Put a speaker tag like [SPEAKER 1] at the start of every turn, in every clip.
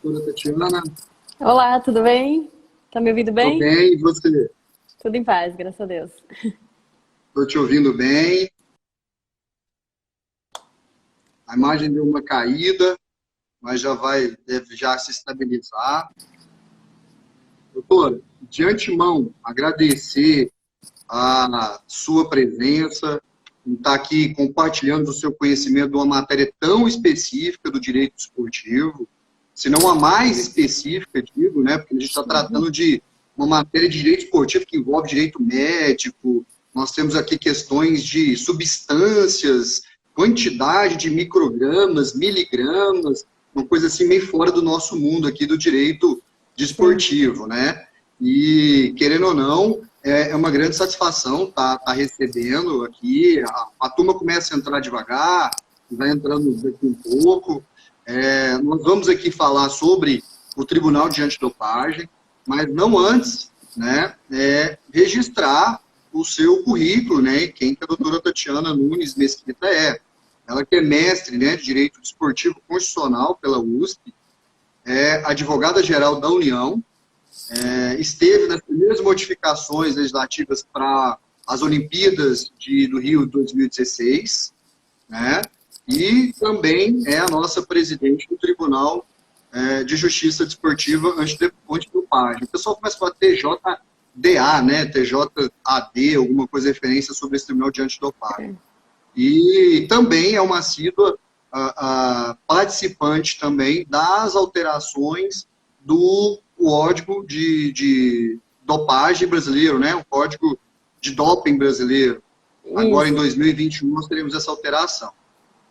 [SPEAKER 1] doutora Tatiana.
[SPEAKER 2] Olá, tudo bem? Tá me ouvindo
[SPEAKER 1] Estou
[SPEAKER 2] bem?
[SPEAKER 1] bem, e você?
[SPEAKER 2] Tudo em paz, graças a Deus.
[SPEAKER 1] Estou te ouvindo bem. A imagem deu uma caída, mas deve já se estabilizar. Doutora, de antemão, agradecer a sua presença, em estar aqui compartilhando o seu conhecimento de uma matéria tão específica do direito esportivo, se não a mais específica, digo, né? Porque a gente está tratando de uma matéria de direito esportivo que envolve direito médico, nós temos aqui questões de substâncias, quantidade de microgramas, miligramas, uma coisa assim meio fora do nosso mundo aqui do direito
[SPEAKER 2] Sim.
[SPEAKER 1] desportivo, né? E, querendo ou não, é uma grande satisfação estar recebendo aqui. A turma começa a entrar devagar, vai entrando daqui um pouco. Nós vamos aqui falar sobre o Tribunal de Antidopagem, mas não antes, né, registrar o seu currículo, né, quem que a doutora Tatiana Nunes Mesquita é. Ela que é mestre, né, de Direito Desportivo Constitucional pela USP, é advogada-geral da União, esteve nas primeiras modificações legislativas para as Olimpíadas do Rio 2016, né? E também é a nossa presidente do Tribunal de Justiça Desportiva Antidopagem. O pessoal começa a falar TJDA, né? TJAD, alguma coisa referência sobre esse Tribunal de Antidopagem. E também é uma assídua participante também das alterações do Código de Dopagem brasileiro, né? O Código de Doping brasileiro. Agora, em
[SPEAKER 2] Isso,
[SPEAKER 1] 2021, nós teremos essa alteração.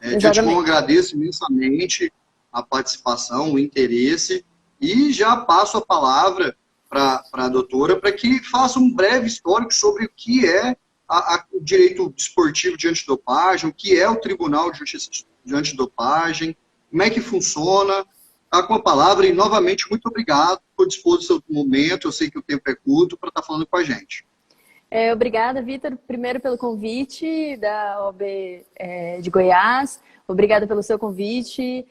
[SPEAKER 1] De antemão,
[SPEAKER 2] exatamente.
[SPEAKER 1] agradeço imensamente a participação, o interesse, e já passo a palavra para a doutora para que faça um breve histórico sobre o que é o direito desportivo de antidopagem, o que é o Tribunal de Justiça de Antidopagem, como é que funciona. Está com a palavra e, novamente, muito obrigado por dispor do seu momento. Eu sei que o tempo é curto para estar falando com a gente.
[SPEAKER 2] Obrigada, Vitor, primeiro pelo convite da OAB de Goiás. Obrigada pelo seu convite.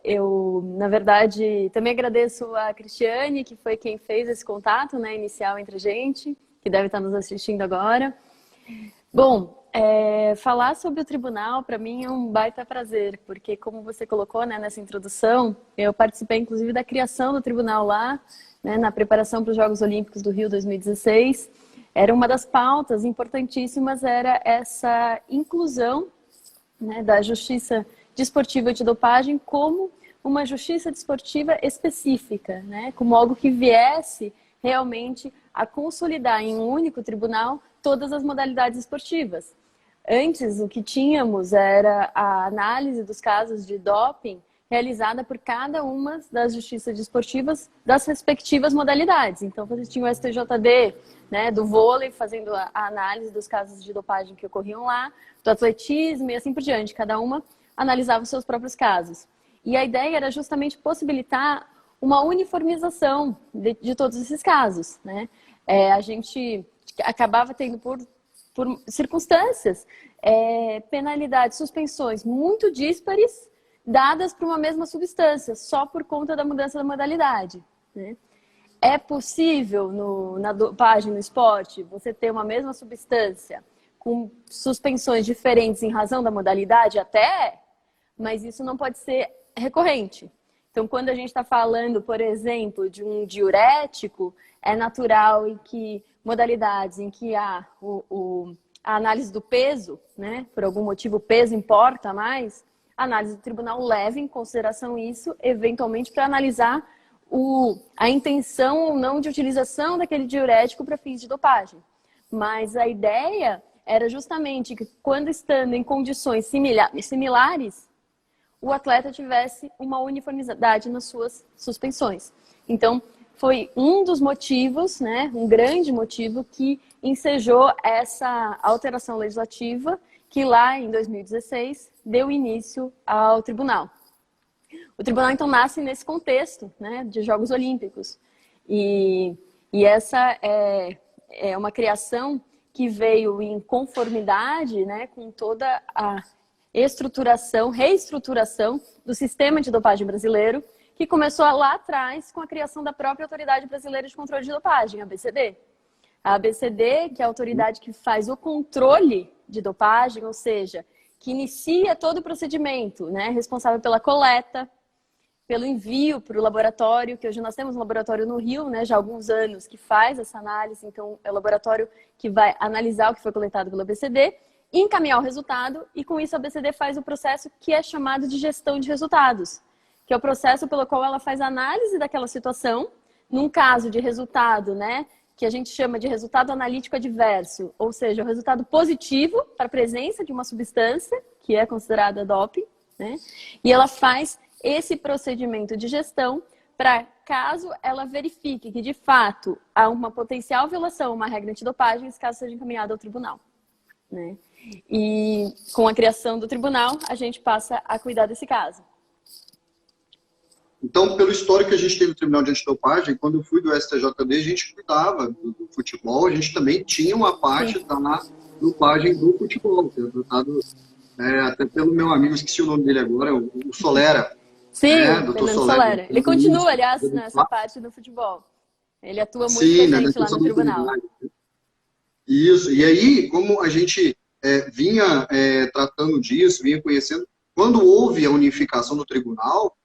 [SPEAKER 2] Eu, na verdade, também agradeço a Cristiane, que foi quem fez esse contato, né, inicial entre a gente, que deve estar nos assistindo agora. Bom, falar sobre o tribunal, para mim, é um baita prazer, porque, como você colocou, né, nessa introdução, eu participei, inclusive, da criação do tribunal lá, né, na preparação para os Jogos Olímpicos do Rio 2016. Era uma das pautas importantíssimas, era essa inclusão, né, da justiça desportiva antidopagem como uma justiça desportiva específica, né, como algo que viesse realmente a consolidar em um único tribunal todas as modalidades esportivas. Antes, o que tínhamos era a análise dos casos de doping realizada por cada uma das justiças desportivas das respectivas modalidades. Então, você tinha o STJD, né, do vôlei, fazendo a análise dos casos de dopagem que ocorriam lá, do atletismo e assim por diante. Cada uma analisava os seus próprios casos. E a ideia era justamente possibilitar uma uniformização de todos esses casos, né? A gente acabava tendo, por circunstâncias, penalidades, suspensões muito díspares, dadas para uma mesma substância, só por conta da mudança da modalidade, né? É possível, na dopagem, no esporte, você ter uma mesma substância com suspensões diferentes em razão da modalidade? Até, mas isso não pode ser recorrente. Então, quando a gente está falando, por exemplo, de um diurético, é natural em que modalidades em que há a análise do peso, né, por algum motivo o peso importa mais, a análise do tribunal leva em consideração isso, eventualmente, para analisar a intenção ou não de utilização daquele diurético para fins de dopagem. Mas a ideia era justamente que, quando estando em condições similares, o atleta tivesse uma uniformidade nas suas suspensões. Então, foi um dos motivos, né, um grande motivo que ensejou essa alteração legislativa que lá em 2016 deu início ao tribunal. O tribunal, então, nasce nesse contexto, né, de Jogos Olímpicos. E essa é uma criação que veio em conformidade, né, com toda a reestruturação do sistema de dopagem brasileiro, que começou lá atrás com a criação da própria Autoridade Brasileira de Controle de Dopagem, a ABCD. A ABCD, que é a autoridade que faz o controle de dopagem, ou seja, que inicia todo o procedimento, né? Responsável pela coleta, pelo envio para o laboratório, que hoje nós temos um laboratório no Rio, né, já há alguns anos, que faz essa análise. Então, é o laboratório que vai analisar o que foi coletado pelo ABCD, encaminhar o resultado, e com isso a ABCD faz o processo que é chamado de gestão de resultados, que é o processo pelo qual ela faz a análise daquela situação, num caso de resultado, né, que a gente chama de resultado analítico adverso, ou seja, o resultado positivo para a presença de uma substância, que é considerada doping, né, e ela faz esse procedimento de gestão para, caso ela verifique que, de fato, há uma potencial violação, uma regra antidopagem, esse caso seja encaminhado ao tribunal, né? E com a criação do tribunal, a gente passa a cuidar desse caso.
[SPEAKER 1] Então, pelo histórico que a gente tem no Tribunal de Antidopagem, quando eu fui do STJD, a gente cuidava do futebol, a gente também tinha uma parte da dopagem do futebol, que é tratado até pelo meu amigo, esqueci o nome dele agora, o Solera.
[SPEAKER 2] Sim,
[SPEAKER 1] né,
[SPEAKER 2] o Fernando Solera. Ele continua, aliás, nessa parte do futebol. Ele atua muito com a gente lá no tribunal.
[SPEAKER 1] Isso, e aí, como a gente vinha tratando disso, vinha conhecendo, quando houve a unificação do tribunal,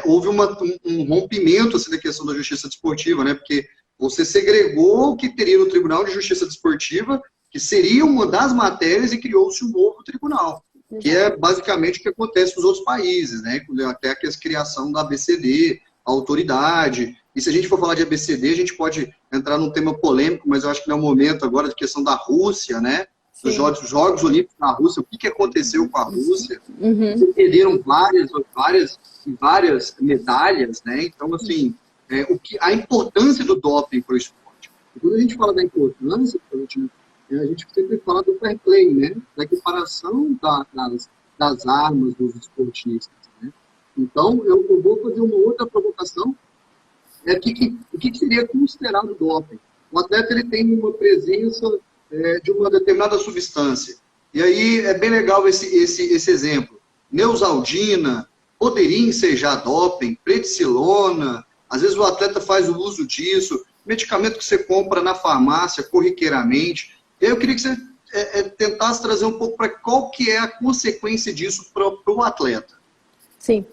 [SPEAKER 1] houve um rompimento assim, da questão da justiça desportiva, né? Porque você segregou o que teria no Tribunal de Justiça Desportiva, que seria uma das matérias, e criou-se um novo tribunal, que é basicamente o que acontece nos outros países, né? Até a criação da ABCD, a autoridade. E se a gente for falar de ABCD, a gente pode entrar num tema polêmico, mas eu acho que não é o momento agora, de questão da Rússia, né? Os Jogos Olímpicos na Rússia, o que aconteceu com a Rússia? Perderam várias medalhas, né? Então, assim, a importância do doping para o esporte. E quando a gente fala da importância, a gente sempre fala do fair play, né? Da equiparação das armas dos esportistas, né? Então, eu vou fazer uma outra provocação. O que seria considerado doping? O atleta ele tem uma presença de uma determinada substância. E aí é bem legal esse exemplo. Neosaldina, poderia ensejar doping, prednisolona, às vezes o atleta faz o uso disso, medicamento que você compra na farmácia corriqueiramente. E aí eu queria que você tentasse trazer um pouco para qual que é a consequência disso para o atleta.
[SPEAKER 2] Sim.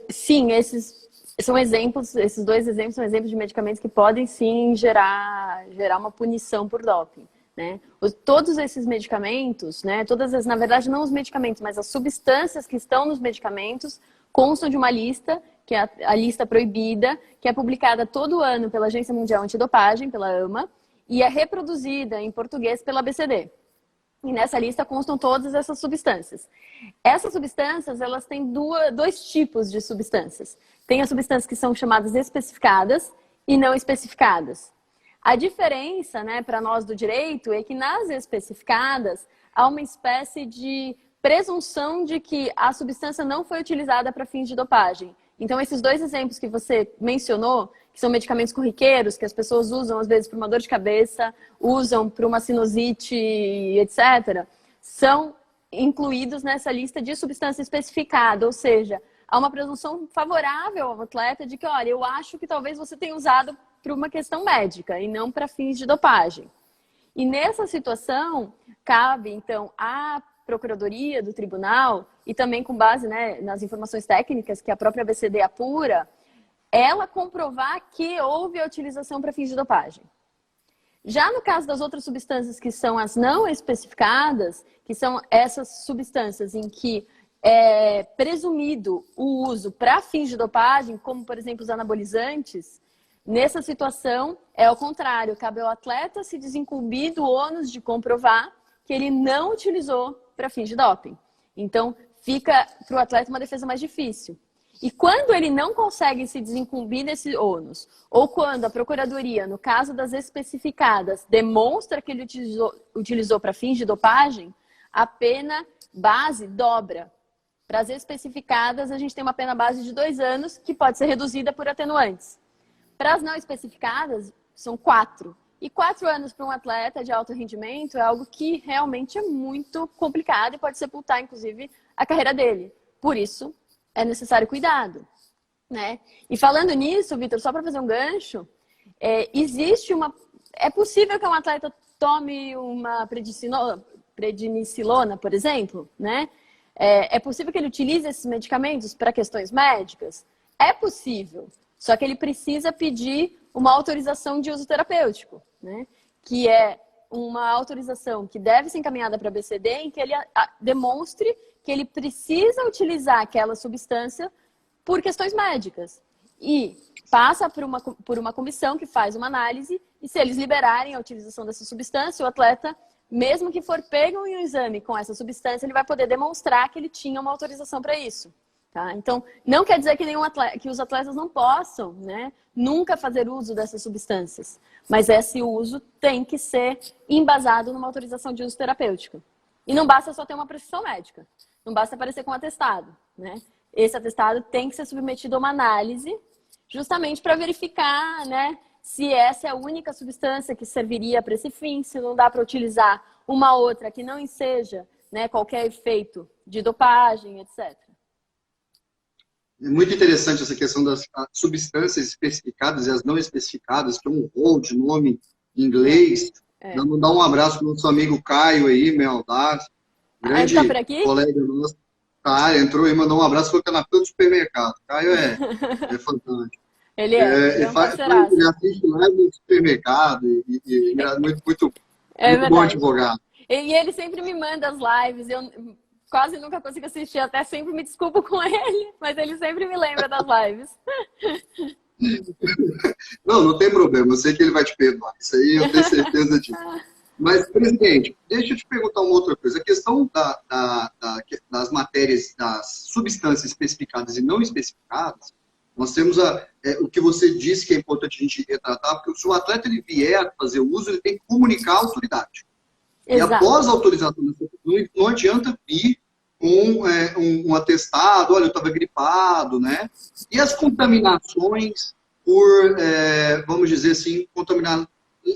[SPEAKER 2] Sim, esses são exemplos, esses dois exemplos são exemplos de medicamentos que podem sim gerar uma punição por doping, né? Todos esses medicamentos, né, na verdade não os medicamentos, mas as substâncias que estão nos medicamentos constam de uma lista, que é a lista proibida, que é publicada todo ano pela Agência Mundial Antidopagem, pela AMA, e é reproduzida em português pela ABCD. E nessa lista constam todas essas substâncias. Essas substâncias, elas têm dois tipos de substâncias. Tem as substâncias que são chamadas especificadas e não especificadas. A diferença, né, para nós do direito é que nas especificadas há uma espécie de presunção de que a substância não foi utilizada para fins de dopagem. Então, esses dois exemplos que você mencionou, que são medicamentos corriqueiros, que as pessoas usam às vezes para uma dor de cabeça, usam para uma sinusite, etc., são incluídos nessa lista de substância especificada, ou seja, há uma presunção favorável ao atleta de que, olha, eu acho que talvez você tenha usado para uma questão médica e não para fins de dopagem. E nessa situação, cabe, então, à Procuradoria do Tribunal, e também com base, né, nas informações técnicas que a própria ABCD apura, ela comprovar que houve a utilização para fins de dopagem. Já no caso das outras substâncias que são as não especificadas, que são essas substâncias em que é presumido o uso para fins de dopagem, como, por exemplo, os anabolizantes, nessa situação é ao contrário, cabe ao atleta se desincumbir do ônus de comprovar que ele não utilizou para fins de doping. Então, fica para o atleta uma defesa mais difícil. E quando ele não consegue se desincumbir desse ônus, ou quando a Procuradoria, no caso das especificadas, demonstra que ele utilizou para fins de dopagem, a pena base dobra. Para as especificadas, a gente tem uma pena base de 2 anos, que pode ser reduzida por atenuantes. Para as não especificadas, são 4. E 4 anos para um atleta de alto rendimento é algo que realmente é muito complicado e pode sepultar, inclusive, a carreira dele. Por isso, é necessário cuidado. né? E falando nisso, Vitor, só para fazer um gancho, é possível que um atleta tome uma prednisolona, por exemplo, né? É possível que ele utilize esses medicamentos para questões médicas? É possível, só que ele precisa pedir uma autorização de uso terapêutico, né? Que é uma autorização que deve ser encaminhada para a BCD, em que ele demonstre que ele precisa utilizar aquela substância por questões médicas. E passa por uma comissão que faz uma análise, e se eles liberarem a utilização dessa substância, o atleta, mesmo que for pego em um exame com essa substância, ele vai poder demonstrar que ele tinha uma autorização para isso. Tá? Então, não quer dizer que os atletas não possam, né, nunca fazer uso dessas substâncias, mas esse uso tem que ser embasado numa autorização de uso terapêutico. E não basta só ter uma prescrição médica, não basta aparecer com um atestado, né? Esse atestado tem que ser submetido a uma análise, justamente para verificar, né, se essa é a única substância que serviria para esse fim, se não dá para utilizar uma outra que não enseja, né, qualquer efeito de dopagem, etc.
[SPEAKER 1] É muito interessante essa questão das substâncias especificadas e as não especificadas, que é um rol de nome em inglês. Vamos dar um abraço para o nosso amigo Caio aí, Mel Daz, grande
[SPEAKER 2] tá por aqui?
[SPEAKER 1] colega nosso. Tá, entrou e mandou um abraço, foi na fila do supermercado. Caio é fantástico.
[SPEAKER 2] Ele é um parceiraço.
[SPEAKER 1] Ele assiste live no supermercado e muito bom advogado.
[SPEAKER 2] E ele sempre me manda as lives, eu quase nunca consigo assistir, até sempre me desculpo com ele, mas ele sempre me lembra das lives.
[SPEAKER 1] Não tem problema, eu sei que ele vai te perdoar, isso aí eu tenho certeza disso. Mas, presidente, deixa eu te perguntar uma outra coisa. A questão das matérias, das substâncias especificadas e não especificadas, nós temos o que você disse que é importante a gente retratar, porque se o atleta ele vier a fazer o uso, ele tem que comunicar à autoridade. Exato. E após a autorização, não adianta vir com um atestado, olha, eu estava gripado, né? E as contaminações por, vamos dizer assim,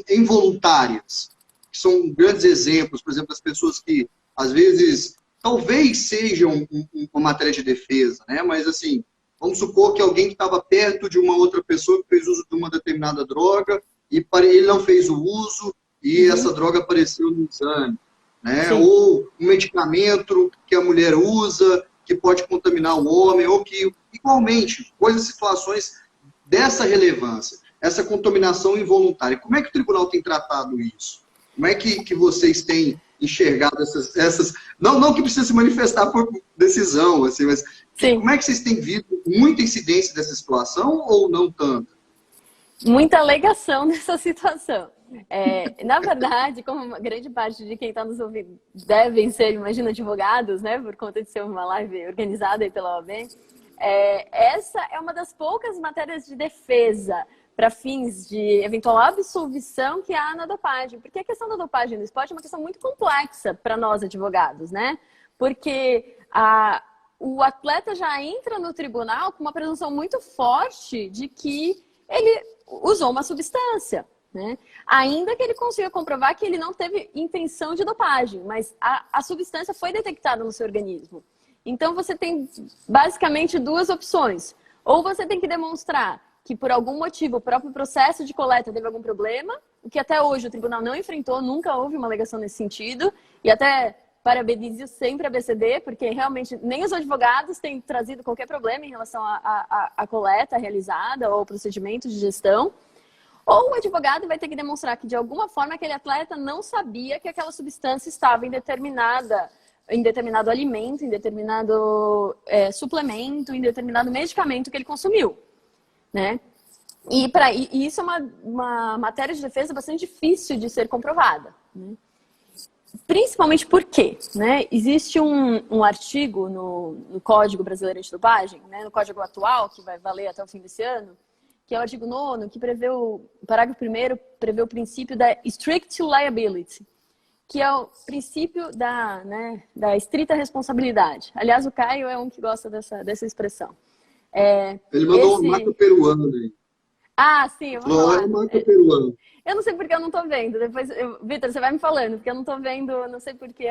[SPEAKER 1] involuntárias, que são grandes exemplos, por exemplo, as pessoas que, às vezes, talvez sejam uma matéria de defesa, né? Mas, assim, vamos supor que alguém que estava perto de uma outra pessoa que fez uso de uma determinada droga e ele não fez o uso e essa droga apareceu no exame, né? Sim. Ou um medicamento que a mulher usa que pode contaminar o homem, ou que, igualmente, situações dessa relevância, essa contaminação involuntária. Como é que o tribunal tem tratado isso? Como é que vocês têm enxergado essas... Não que precisa se manifestar por decisão, assim, mas sim, como é que vocês têm visto muita incidência dessa situação ou não tanto?
[SPEAKER 2] Muita alegação nessa situação. Na verdade, como uma grande parte de quem está nos ouvindo devem ser, imagina, advogados, né, por conta de ser uma live organizada aí pela OAB, essa é uma das poucas matérias de defesa para fins de eventual absolvição que há na dopagem. Porque a questão da dopagem no esporte é uma questão muito complexa para nós advogados, né? Porque o atleta já entra no tribunal com uma presunção muito forte de que ele usou uma substância, né? Ainda que ele consiga comprovar que ele não teve intenção de dopagem, mas a substância foi detectada no seu organismo. Então você tem basicamente duas opções. Ou você tem que demonstrar que por algum motivo o próprio processo de coleta teve algum problema, o que até hoje o tribunal não enfrentou, nunca houve uma alegação nesse sentido, e até parabenizo sempre a BCD, porque realmente nem os advogados têm trazido qualquer problema em relação à coleta realizada ou ao procedimento de gestão. Ou o advogado vai ter que demonstrar que de alguma forma aquele atleta não sabia que aquela substância estava em determinado alimento, em determinado suplemento, em determinado medicamento que ele consumiu, né? E isso é uma matéria de defesa bastante difícil de ser comprovada, né? Principalmente porque, né, existe um artigo no Código Brasileiro Antidopagem, né, no Código atual, que vai valer até o fim desse ano, que é o artigo 9º, que prevê o parágrafo 1º, prevê o princípio da strict liability, que é o princípio da estrita responsabilidade. Aliás, o Caio é um que gosta dessa expressão.
[SPEAKER 1] Ele mandou um maco peruano aí.
[SPEAKER 2] Ah, sim, eu vou falar.
[SPEAKER 1] Maco peruano.
[SPEAKER 2] Eu não sei porque eu não tô vendo. Depois, Vitor, você vai me falando, porque eu não tô vendo, não sei por que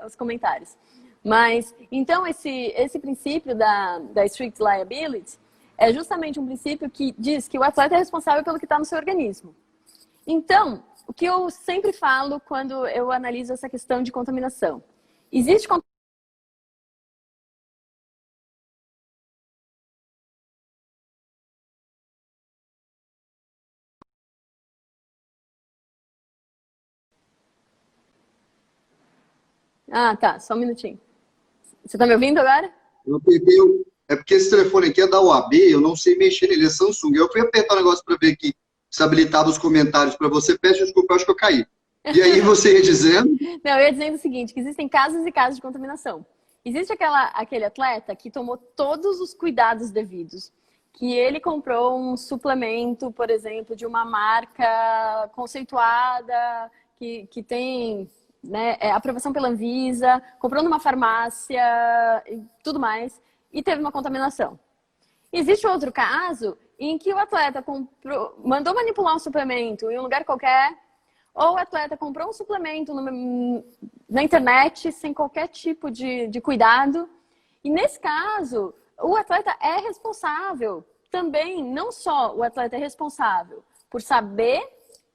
[SPEAKER 2] os comentários. Mas, então, esse princípio da strict liability é justamente um princípio que diz que o atleta é responsável pelo que está no seu organismo. Então, o que eu sempre falo quando eu analiso essa questão de contaminação? Existe Ah, tá, só um minutinho. Você tá me ouvindo agora?
[SPEAKER 1] Eu apertei É porque esse telefone aqui é da UAB, eu não sei mexer nele, é Samsung. Eu fui apertar o negócio para ver que se habilitava os comentários para você. Peço desculpa, eu acho que eu caí. E aí você ia dizendo?
[SPEAKER 2] Não, eu ia dizendo o seguinte, que existem casos e casos de contaminação. Existe aquele atleta que tomou todos os cuidados devidos, que ele comprou um suplemento, por exemplo, de uma marca conceituada, que tem, né, aprovação pela Anvisa, comprou numa farmácia e tudo mais, e teve uma contaminação. Existe outro caso em que o atleta mandou manipular um suplemento em um lugar qualquer, ou o atleta comprou um suplemento na internet sem qualquer tipo de cuidado. E nesse caso, o atleta é responsável também, não só o atleta é responsável por saber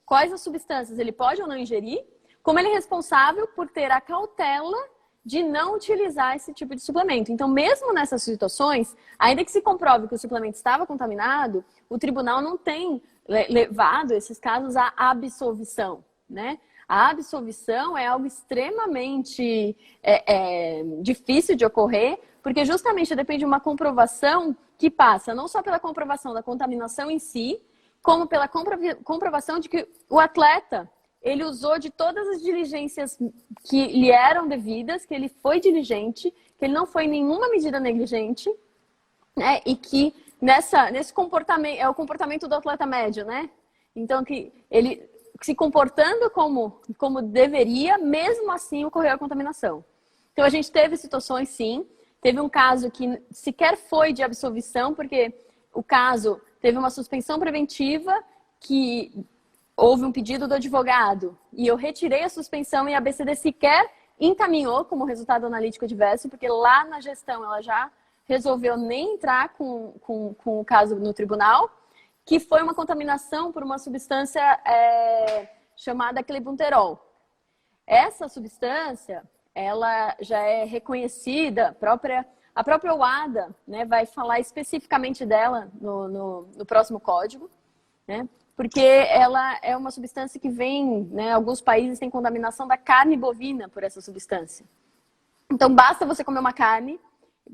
[SPEAKER 2] quais as substâncias ele pode ou não ingerir, como ele é responsável por ter a cautela de não utilizar esse tipo de suplemento. Então, mesmo nessas situações, ainda que se comprove que o suplemento estava contaminado, o tribunal não tem levado esses casos à absolvição, né? A absolvição é algo extremamente difícil de ocorrer, porque justamente depende de uma comprovação que passa não só pela comprovação da contaminação em si, como pela comprovação de que o atleta ele usou de todas as diligências que lhe eram devidas, que ele foi diligente, que ele não foi em nenhuma medida negligente, né? E que nesse comportamento, é o comportamento do atleta médio, né? Então, que ele se comportando como deveria, mesmo assim ocorreu a contaminação. Então, a gente teve situações, sim. Teve um caso que sequer foi de absolvição, porque o caso teve uma suspensão preventiva que houve um pedido do advogado e eu retirei a suspensão e a BCD sequer encaminhou como resultado analítico adverso, porque lá na gestão ela já resolveu nem entrar com o caso no tribunal, que foi uma contaminação por uma substância chamada clenbuterol. Essa substância, ela já é reconhecida, a própria OADA, né, vai falar especificamente dela no próximo código, né? Porque ela é uma substância que vem, né, alguns países têm contaminação da carne bovina por essa substância. Então, basta você comer uma carne.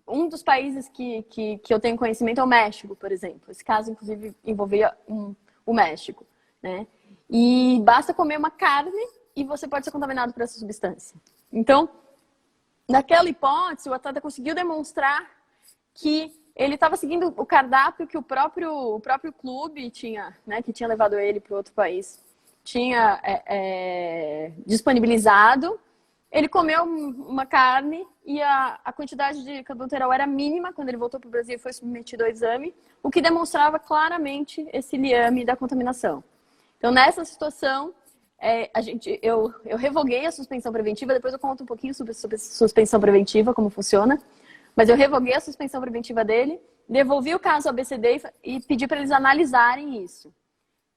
[SPEAKER 2] Um dos países que eu tenho conhecimento é o México, por exemplo. Esse caso, inclusive, envolvia o México, né? E basta comer uma carne e você pode ser contaminado por essa substância. Então, naquela hipótese, o atleta conseguiu demonstrar que ele estava seguindo o cardápio que o próprio clube tinha, né, que tinha levado ele para outro país, tinha disponibilizado. Ele comeu uma carne e a quantidade de clenbuterol era mínima quando ele voltou para o Brasil e foi submetido ao exame, o que demonstrava claramente esse liame da contaminação. Então, nessa situação, eu revoguei a suspensão preventiva, depois eu conto um pouquinho sobre suspensão preventiva, como funciona. Mas eu revoguei a suspensão preventiva dele, devolvi o caso ao ABCD e pedi para eles analisarem isso.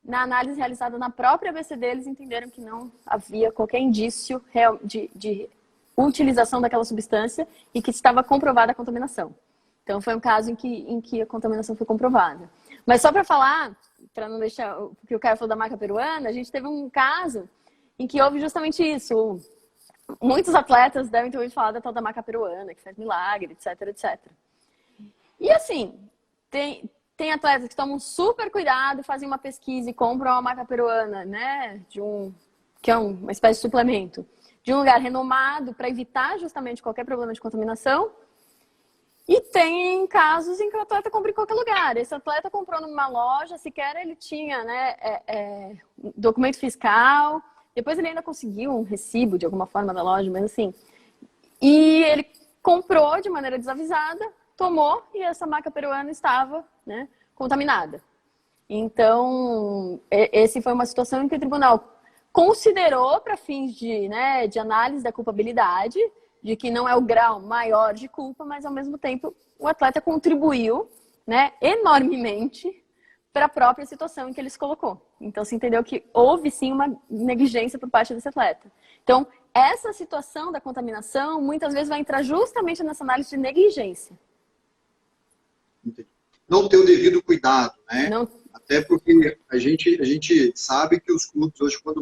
[SPEAKER 2] Na análise realizada na própria ABCD, eles entenderam que não havia qualquer indício de utilização daquela substância e que estava comprovada a contaminação. Então, foi um caso em que a contaminação foi comprovada. Mas só para falar, para não deixar... Porque o Caio falou da maca peruana, a gente teve um caso em que houve justamente isso. Muitos atletas devem ter ouvido falar da tal da maca peruana, que faz milagre, etc, etc. E assim, tem atletas que tomam super cuidado, fazem uma pesquisa e compram uma maca peruana, né? Que é uma espécie de suplemento, de um lugar renomado para evitar justamente qualquer problema de contaminação. E tem casos em que o atleta compra em qualquer lugar. Esse atleta comprou numa loja, sequer ele tinha, né, documento fiscal. Depois ele ainda conseguiu um recibo de alguma forma da loja, mas assim... E ele comprou de maneira desavisada, tomou e essa maca peruana estava, né, contaminada. Então, essa foi uma situação em que o tribunal considerou para fins de análise da culpabilidade, de que não é o grau maior de culpa, mas ao mesmo tempo o atleta contribuiu né, enormemente para a própria situação em que ele se colocou. Então, se entendeu que houve, sim, uma negligência por parte desse atleta. Então, essa situação da contaminação, muitas vezes, vai entrar justamente nessa análise de negligência.
[SPEAKER 1] Não ter o devido cuidado, né?
[SPEAKER 2] Não...
[SPEAKER 1] Até porque a gente sabe que os clubes hoje, quando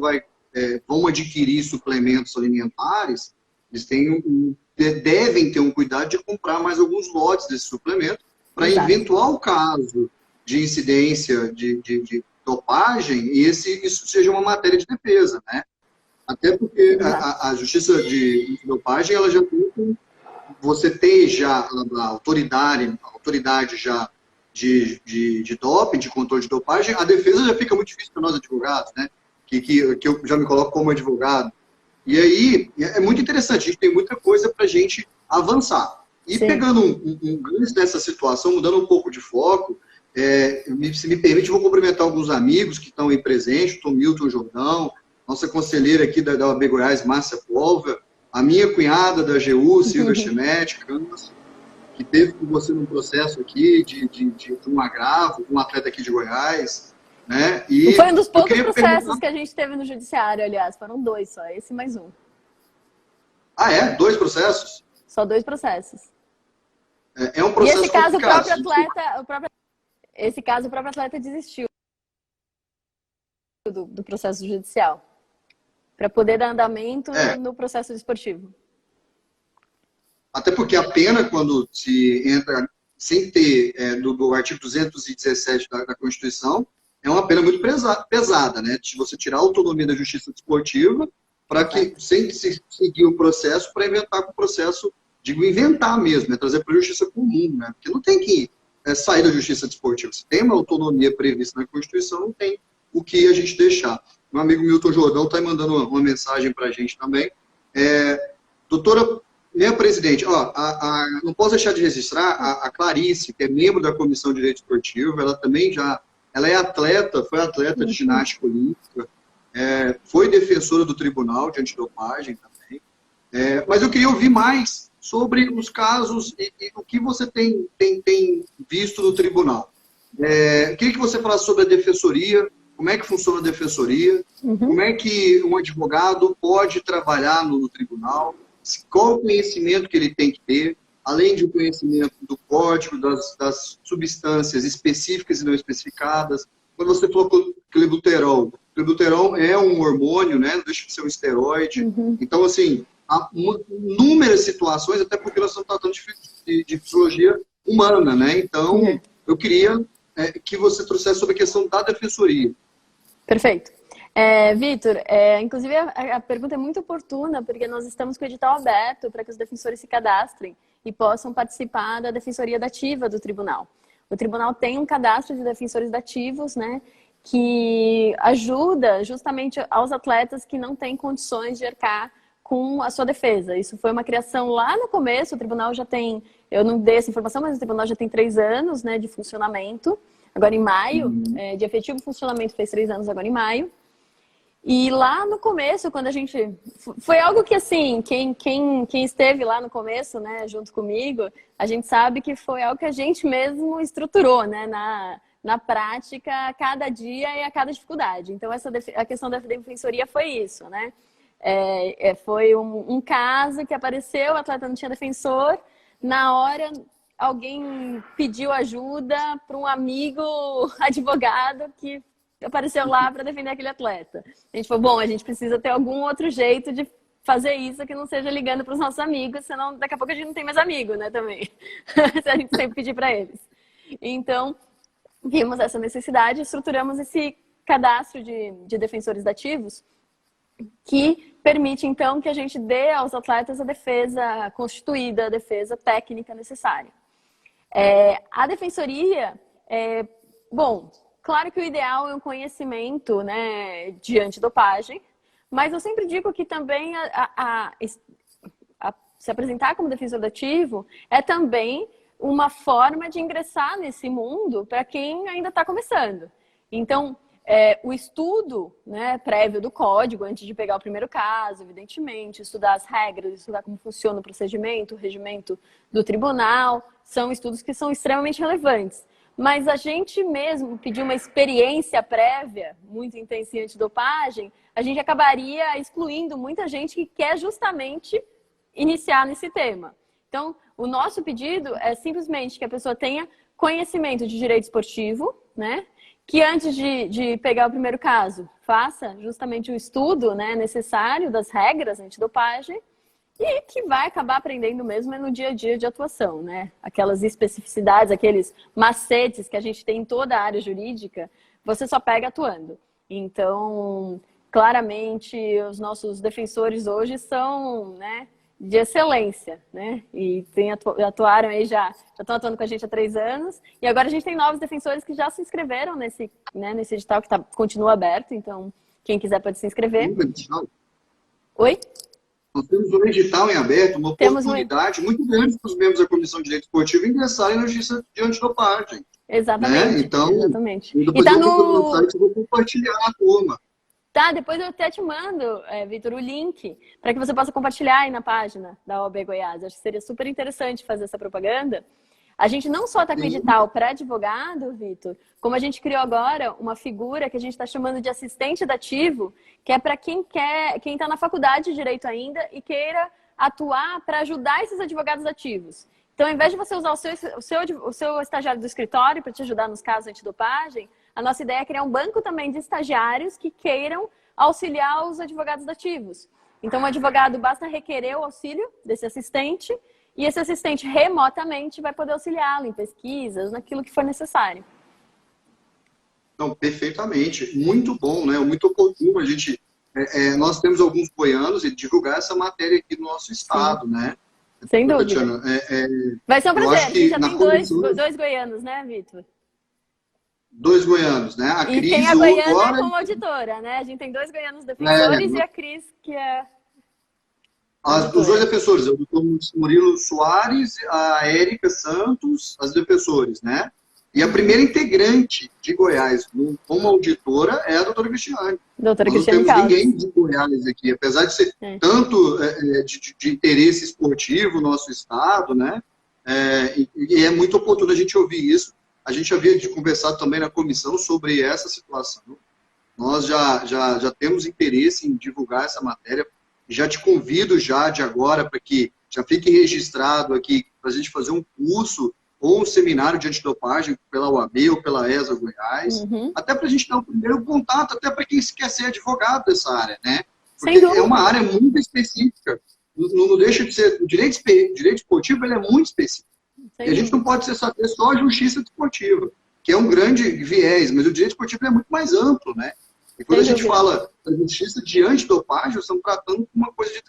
[SPEAKER 1] vão adquirir suplementos alimentares, eles devem ter um cuidado de comprar mais alguns lotes desse suplemento para eventual caso de incidência de dopagem, e isso seja uma matéria de defesa, né? Até porque a justiça de dopagem, ela já tem, você tem já a autoridade já de doping, de controle de dopagem, a defesa já fica muito difícil para nós advogados, né? Que eu já me coloco como advogado. E aí, é muito interessante, a gente tem muita coisa para a gente avançar. E Sim. Pegando um gancho dessa situação, mudando um pouco de foco, se me permite, eu vou cumprimentar alguns amigos que estão aí presentes, o Milton Jordão, nossa conselheira aqui da OAB Goiás, Márcia Polva, a minha cunhada da AGU, Silvia Schmetti, que teve com você num processo aqui de um agravo, um atleta aqui de Goiás, né? E
[SPEAKER 2] foi um dos poucos processos que a gente teve no judiciário, aliás, foram 2 só, esse mais um.
[SPEAKER 1] Ah, é? 2 processos?
[SPEAKER 2] Só 2 processos.
[SPEAKER 1] É um processo
[SPEAKER 2] e esse caso,
[SPEAKER 1] complicado.
[SPEAKER 2] Esse caso, o próprio atleta desistiu do processo judicial para poder dar andamento no processo esportivo.
[SPEAKER 1] Até porque a pena, quando se entra sem ter do artigo 217 da Constituição, é uma pena muito pesada, né? De você tirar a autonomia da justiça desportiva para que, sem se seguir o processo, para inventar com o processo, digo, inventar mesmo, né? Trazer para a justiça comum, né? Porque não tem que sair da justiça desportiva. Se tem uma autonomia prevista na Constituição, não tem o que a gente deixar. Meu amigo Milton Jordão está mandando uma mensagem para a gente também. Doutora, minha presidente, não posso deixar de registrar a Clarice, que é membro da Comissão de Direito Esportivo, ela também ela é atleta, foi atleta de ginástica olímpica, foi defensora do tribunal de antidopagem também. Mas eu queria ouvir mais sobre os casos e o que você tem visto no tribunal. Eu queria que você falasse sobre a defensoria, como é que funciona a defensoria, como é que um advogado pode trabalhar no tribunal, qual o conhecimento que ele tem que ter, além de um conhecimento do código, das substâncias específicas e não especificadas. Quando você falou clenbuterol, clenbuterol é um hormônio, né? Não deixa de ser um esteroide. Então, assim, há inúmeras situações, até porque nós estamos tratando de fisiologia humana, né? Então, eu queria que você trouxesse sobre a questão da defensoria.
[SPEAKER 2] Perfeito. Vitor, inclusive a pergunta é muito oportuna, porque nós estamos com o edital aberto para que os defensores se cadastrem e possam participar da defensoria dativa do tribunal. O tribunal tem um cadastro de defensores dativos, né, que ajuda justamente aos atletas que não têm condições de arcar com a sua defesa. Isso foi uma criação lá no começo, o tribunal já tem, eu não dei essa informação, mas o tribunal já tem 3 anos, né, de funcionamento, agora em maio, de efetivo funcionamento fez 3 anos agora em maio. E lá no começo, quando a gente... Foi algo que, assim, quem esteve lá no começo, né, junto comigo, a gente sabe que foi algo que a gente mesmo estruturou, né, na prática, a cada dia e a cada dificuldade. Então, a questão da defensoria foi isso, né? Foi um caso que apareceu, o atleta não tinha defensor, na hora alguém pediu ajuda para um amigo advogado que apareceu lá para defender aquele atleta. A gente falou, bom, a gente precisa ter algum outro jeito de fazer isso que não seja ligando para os nossos amigos, senão daqui a pouco a gente não tem mais amigo, né, também. Se a gente sempre pedir para eles. Então, vimos essa necessidade, estruturamos esse cadastro de defensores dativos que permite, então, que a gente dê aos atletas a defesa constituída, a defesa técnica necessária. A defensoria, bom, claro que o ideal é um conhecimento, né, de antidopagem, mas eu sempre digo que também se apresentar como defensor dativo é também uma forma de ingressar nesse mundo para quem ainda está começando. Então, o estudo, né, prévio do código, antes de pegar o primeiro caso, evidentemente, estudar as regras, estudar como funciona o procedimento, o regimento do tribunal, são estudos que são extremamente relevantes. mas a gente mesmo pedir uma experiência prévia, muito intensa em antidopagem, a gente acabaria excluindo muita gente que quer justamente iniciar nesse tema. Então, o nosso pedido é simplesmente que a pessoa tenha conhecimento de direito esportivo, né? Que antes de pegar o primeiro caso, faça justamente o estudo, né, necessário das regras antidopagem e que vai acabar aprendendo mesmo no dia a dia de atuação, né? Aquelas especificidades, aqueles macetes que a gente tem em toda a área jurídica, você só pega atuando. Então, claramente, os nossos defensores hoje são, né, de excelência, né? E atuaram aí já estão atuando com a gente há 3 anos. E agora a gente tem novos defensores que já se inscreveram nesse edital que continua aberto. Então, quem quiser pode se inscrever. Oi?
[SPEAKER 1] Nós temos um edital em aberto, uma oportunidade muito grande para os membros da Comissão de Direito Esportivo ingressarem na Justiça de Antidopagem.
[SPEAKER 2] Exatamente.
[SPEAKER 1] Né? Então,
[SPEAKER 2] exatamente.
[SPEAKER 1] Depois no site eu vou compartilhar a turma.
[SPEAKER 2] Tá, depois eu até te mando, Vitor, o link para que você possa compartilhar aí na página da OAB Goiás. Acho que seria super interessante fazer essa propaganda. A gente não só está com edital para advogado, Vitor, como a gente criou agora uma figura que a gente está chamando de assistente dativo, que é para quem está na faculdade de Direito ainda e queira atuar para ajudar esses advogados ativos. Então, ao invés de você usar o seu estagiário do escritório para te ajudar nos casos antidopagem, a nossa ideia é criar um banco também de estagiários que queiram auxiliar os advogados ativos. Então, o advogado basta requerer o auxílio desse assistente e esse assistente remotamente vai poder auxiliá-lo em pesquisas, naquilo que for necessário.
[SPEAKER 1] Não, perfeitamente. Muito bom, né? Muito oportuno. A gente, nós temos alguns goianos e divulgar essa matéria aqui no nosso estado, né?
[SPEAKER 2] Sem dúvida. Vai ser um prazer. A gente já tem dois goianos, né, Vitor?
[SPEAKER 1] 2 goianos, né? A Cris,
[SPEAKER 2] e tem a goiana agora... como auditora, né? A gente tem 2 goianos defensores e a Cris, que é...
[SPEAKER 1] Os 2 defensores, o doutor Murilo Soares, a Érica Santos, as defensores, né? E a primeira integrante de Goiás como auditora é a doutora Cristiane.
[SPEAKER 2] Doutora
[SPEAKER 1] Nós
[SPEAKER 2] Cristiane
[SPEAKER 1] não temos ninguém de Goiás aqui, apesar de ser tanto de interesse esportivo no nosso estado, né? E é muito oportuno a gente ouvir isso. A gente havia conversado também na comissão sobre essa situação. Nós já temos interesse em divulgar essa matéria. Já te convido já de agora para que já fique registrado aqui para a gente fazer um curso ou um seminário de antidopagem pela UAB ou pela ESA Goiás, até para a gente dar o primeiro contato, até para quem quer ser advogado dessa área, né? Porque é uma área muito específica. Não deixa de ser... O direito esportivo ele é muito específico. E a gente não pode saber só a justiça esportiva, que é um grande viés, mas o direito esportivo é muito mais amplo, né? E quando a gente fala da justiça de antidopagem, estamos tratando de uma coisa de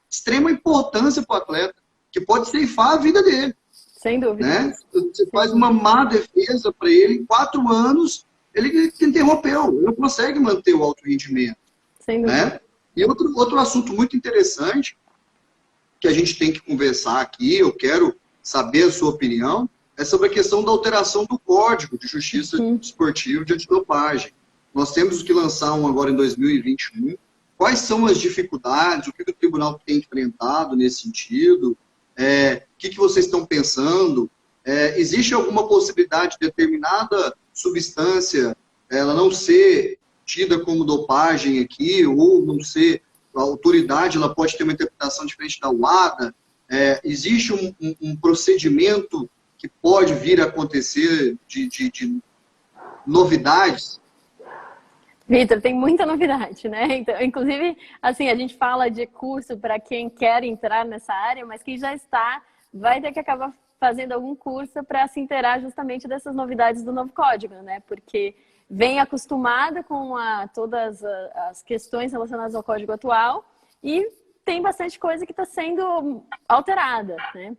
[SPEAKER 1] extrema importância para o atleta, que pode ceifar a vida dele.
[SPEAKER 2] Sem dúvida.
[SPEAKER 1] Né? Você faz uma má defesa para ele, em 4 anos, ele interrompeu, ele não consegue manter o alto rendimento.
[SPEAKER 2] Sem dúvida.
[SPEAKER 1] Né? E outro assunto muito interessante, que a gente tem que conversar aqui, eu quero saber a sua opinião, é sobre a questão da alteração do Código de Justiça Esportiva de Antidopagem. Nós temos que lançar um agora em 2021. Quais são as dificuldades? O que o tribunal tem enfrentado nesse sentido? O que vocês estão pensando? Existe alguma possibilidade de determinada substância ela não ser tida como dopagem aqui, ou não ser, a autoridade ela pode ter uma interpretação diferente da UADA? Existe um procedimento que pode vir a acontecer de novidades?
[SPEAKER 2] Vitor, tem muita novidade, né? Então, inclusive, assim, a gente fala de curso para quem quer entrar nessa área, mas quem já está vai ter que acabar fazendo algum curso para se inteirar justamente dessas novidades do novo código, né? Porque vem acostumada com todas as questões relacionadas ao código atual e tem bastante coisa que está sendo alterada, né?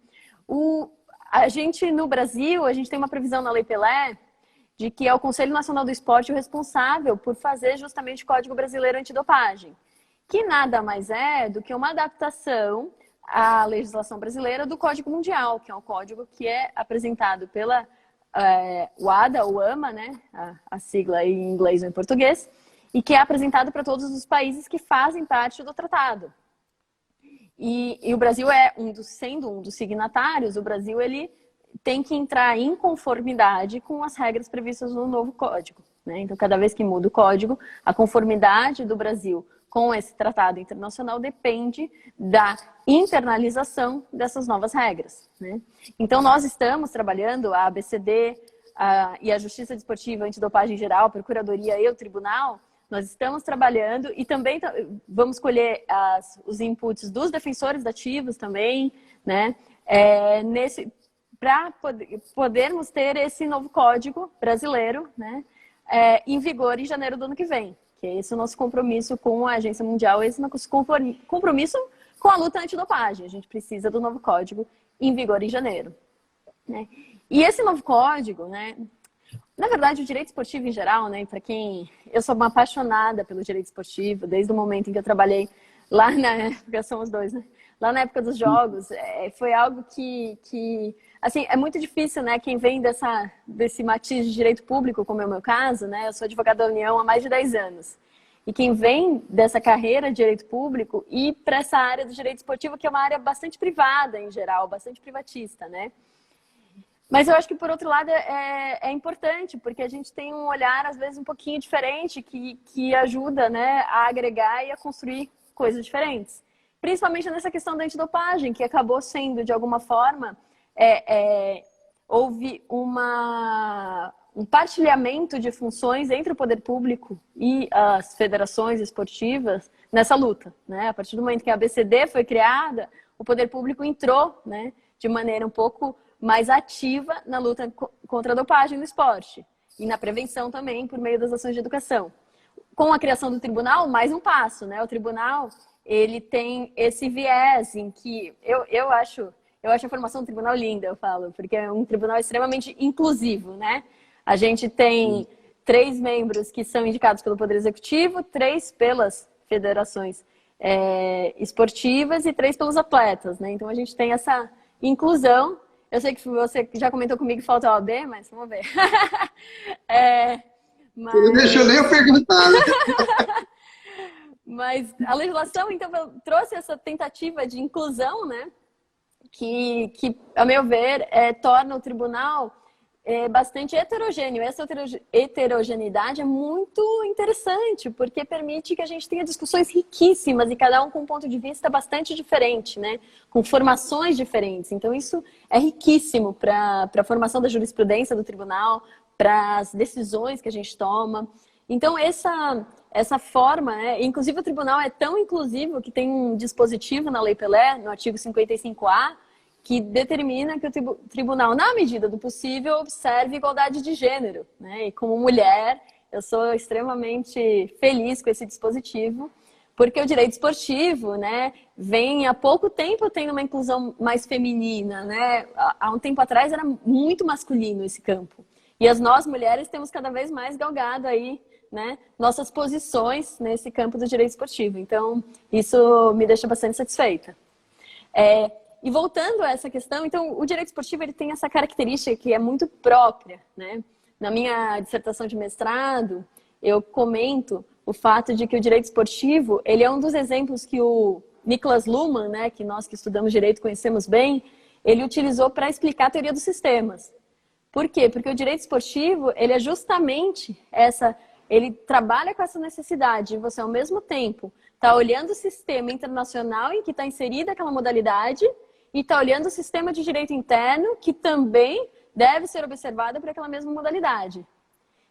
[SPEAKER 2] A gente, no Brasil, a gente tem uma previsão na Lei Pelé de que é o Conselho Nacional do Esporte o responsável por fazer justamente o Código Brasileiro Antidopagem, que nada mais é do que uma adaptação à legislação brasileira do Código Mundial, que é um código que é apresentado pela UADA, ou AMA, né? A sigla em inglês ou em português, e que é apresentado para todos os países que fazem parte do tratado. E o Brasil sendo um dos signatários, o Brasil ele tem que entrar em conformidade com as regras previstas no novo código, né? Então, cada vez que muda o código, a conformidade do Brasil com esse tratado internacional depende da internalização dessas novas regras, né? Então, nós estamos trabalhando, a ABCD e a Justiça Desportiva Antidopagem Geral, a Procuradoria e o Tribunal, nós estamos trabalhando e também vamos colher os inputs dos defensores dativos também, né? Para podermos ter esse novo código brasileiro, né, em vigor em janeiro do ano que vem. Que é esse o nosso compromisso com a Agência Mundial, esse é o nosso compromisso com a luta antidopagem. A gente precisa do novo código em vigor em janeiro, né? E esse novo código, né, na verdade, o direito esportivo em geral, né, para quem... Eu sou uma apaixonada pelo direito esportivo, desde o momento em que eu trabalhei lá na época, somos dois, né? Lá na época dos jogos, foi algo que assim, é muito difícil, né? Quem vem desse matiz de direito público, como é o meu caso, né? Eu sou advogada da União há mais de 10 anos. E quem vem dessa carreira de direito público e para essa área do direito esportivo, que é uma área bastante privada em geral, bastante privatista, né? Mas eu acho que, por outro lado, é importante, porque a gente tem um olhar, às vezes, um pouquinho diferente, que ajuda, né, a agregar e a construir coisas diferentes. Principalmente nessa questão da antidopagem, que acabou sendo, de alguma forma, houve um partilhamento de funções entre o poder público e as federações esportivas nessa luta, né? A partir do momento que a ABCD foi criada, o poder público entrou, né, de maneira um pouco mais ativa na luta contra a dopagem no esporte e na prevenção também por meio das ações de educação. Com a criação do tribunal, mais um passo, né? O tribunal, ele tem esse viés em que eu acho a formação do tribunal linda, eu falo, porque é um tribunal extremamente inclusivo, né? A gente tem 3 membros que são indicados pelo Poder Executivo, 3 pelas federações esportivas e 3 pelos atletas, né? Então a gente tem essa inclusão. Eu sei que você já comentou comigo que falta a OAB, mas vamos ver.
[SPEAKER 1] Você não deixou nem eu perguntar, né?
[SPEAKER 2] Mas a legislação, então, trouxe essa tentativa de inclusão, né? Que a meu ver, torna o tribunal bastante heterogêneo. Essa heterogeneidade é muito interessante, porque permite que a gente tenha discussões riquíssimas e cada um com um ponto de vista bastante diferente, né? Com formações diferentes. Então, isso é riquíssimo para a formação da jurisprudência do tribunal, para as decisões que a gente toma. Então, essa forma, né? Inclusive o tribunal é tão inclusivo que tem um dispositivo na Lei Pelé, no artigo 55A, que determina que o tribunal, na medida do possível, observe igualdade de gênero, né? E como mulher, eu sou extremamente feliz com esse dispositivo, porque o direito esportivo, né, vem há pouco tempo tendo uma inclusão mais feminina, né? Há um tempo atrás era muito masculino esse campo. E nós, mulheres, temos cada vez mais galgado aí, né, nossas posições nesse campo do direito esportivo. Então, isso me deixa bastante satisfeita. E voltando a essa questão, então, o direito esportivo ele tem essa característica que é muito própria, né? Na minha dissertação de mestrado, eu comento o fato de que o direito esportivo, ele é um dos exemplos que o Niklas Luhmann, né, que nós que estudamos direito conhecemos bem, ele utilizou para explicar a teoria dos sistemas. Por quê? Porque o direito esportivo, ele é justamente ele trabalha com essa necessidade de você, ao mesmo tempo, tá olhando o sistema internacional em que está inserida aquela modalidade e está olhando o sistema de direito interno que também deve ser observado por aquela mesma modalidade.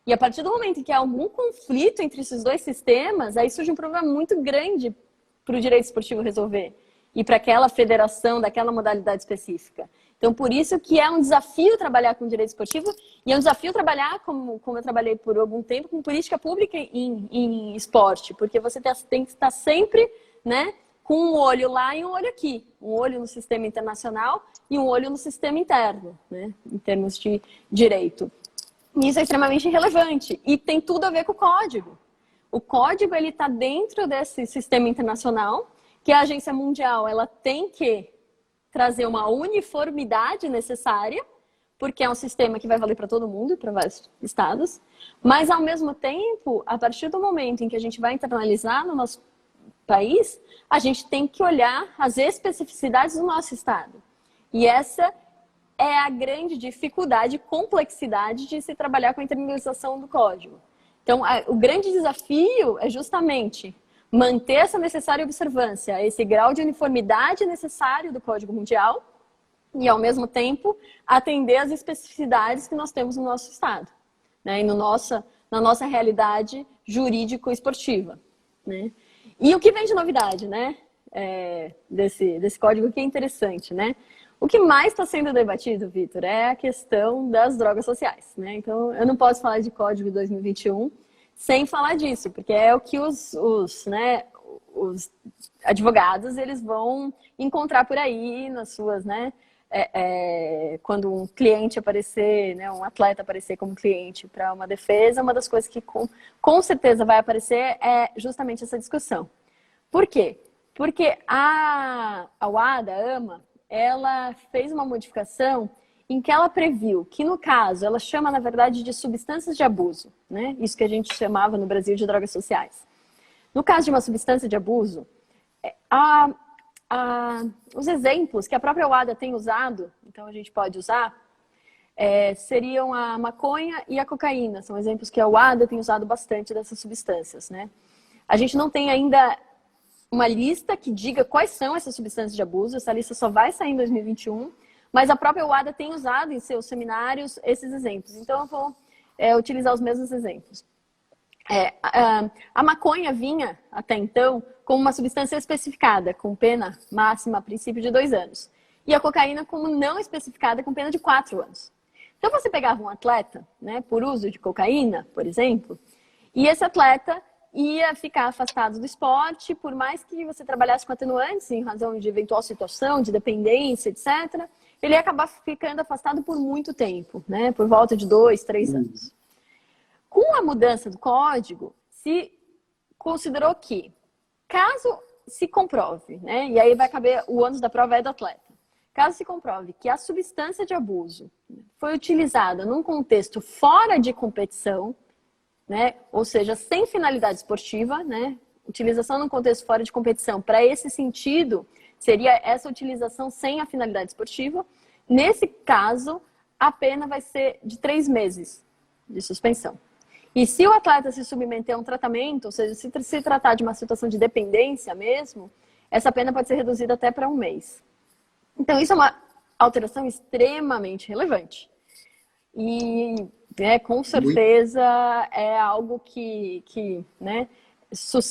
[SPEAKER 2] E a partir do momento em que há algum conflito entre esses dois sistemas, aí surge um problema muito grande para o direito esportivo resolver e para aquela federação daquela modalidade específica. Então, por isso que é um desafio trabalhar com direito esportivo e é um desafio trabalhar, como eu trabalhei por algum tempo, com política pública em esporte, porque você tem que estar sempre, né, com um olho lá e um olho aqui. Um olho no sistema internacional e um olho no sistema interno, né, em termos de direito. E isso é extremamente relevante e tem tudo a ver com o código. O código está dentro desse sistema internacional, que a Agência Mundial ela tem que trazer uma uniformidade necessária, porque é um sistema que vai valer para todo mundo, para vários estados, mas ao mesmo tempo, a partir do momento em que a gente vai internalizar no nosso país, a gente tem que olhar as especificidades do nosso estado. E essa é a grande dificuldade e complexidade de se trabalhar com a internalização do código. Então, o grande desafio é justamente manter essa necessária observância, esse grau de uniformidade necessário do Código Mundial e, ao mesmo tempo, atender às especificidades que nós temos no nosso Estado, né? E na nossa realidade jurídico-esportiva, né? E o que vem de novidade, né? Desse código que é interessante, né? O que mais está sendo debatido, Vitor, é a questão das drogas sociais, né? Então, eu não posso falar de Código 2021 sem falar disso, porque é o que os advogados eles vão encontrar por aí nas suas, né? Quando um cliente aparecer, né, um atleta aparecer como cliente para uma defesa, uma das coisas que com certeza vai aparecer é justamente essa discussão. Por quê? Porque a WADA, a AMA, ela fez uma modificação em que ela previu que, no caso, ela chama, na verdade, de substâncias de abuso, né? Isso que a gente chamava no Brasil de drogas sociais. No caso de uma substância de abuso, os exemplos que a própria WADA tem usado, então a gente pode usar, seriam a maconha e a cocaína. São exemplos que a WADA tem usado bastante dessas substâncias, né? A gente não tem ainda uma lista que diga quais são essas substâncias de abuso. Essa lista só vai sair em 2021, mas a própria WADA tem usado em seus seminários esses exemplos. Então, eu vou utilizar os mesmos exemplos. A maconha vinha, até então, como uma substância especificada, com pena máxima a princípio de 2 anos. E a cocaína como não especificada, com pena de 4 anos. Então, você pegava um atleta, né, por uso de cocaína, por exemplo, e esse atleta ia ficar afastado do esporte, por mais que você trabalhasse com atenuantes, em razão de eventual situação, de dependência, etc., ele ia acabar ficando afastado por muito tempo, né? Por volta de 2, 3 anos. Com a mudança do código, se considerou que, caso se comprove, né? E aí vai caber, o ônus da prova é do atleta. Caso se comprove que a substância de abuso foi utilizada num contexto fora de competição, né? Ou seja, sem finalidade esportiva, né? Utilização num contexto fora de competição, para esse sentido, seria essa utilização sem a finalidade esportiva. Nesse caso, a pena vai ser de 3 meses de suspensão. E se o atleta se submeter a um tratamento, ou seja, se tratar de uma situação de dependência mesmo, essa pena pode ser reduzida até para 1 mês. Então, isso é uma alteração extremamente relevante. E, com certeza, é algo que né,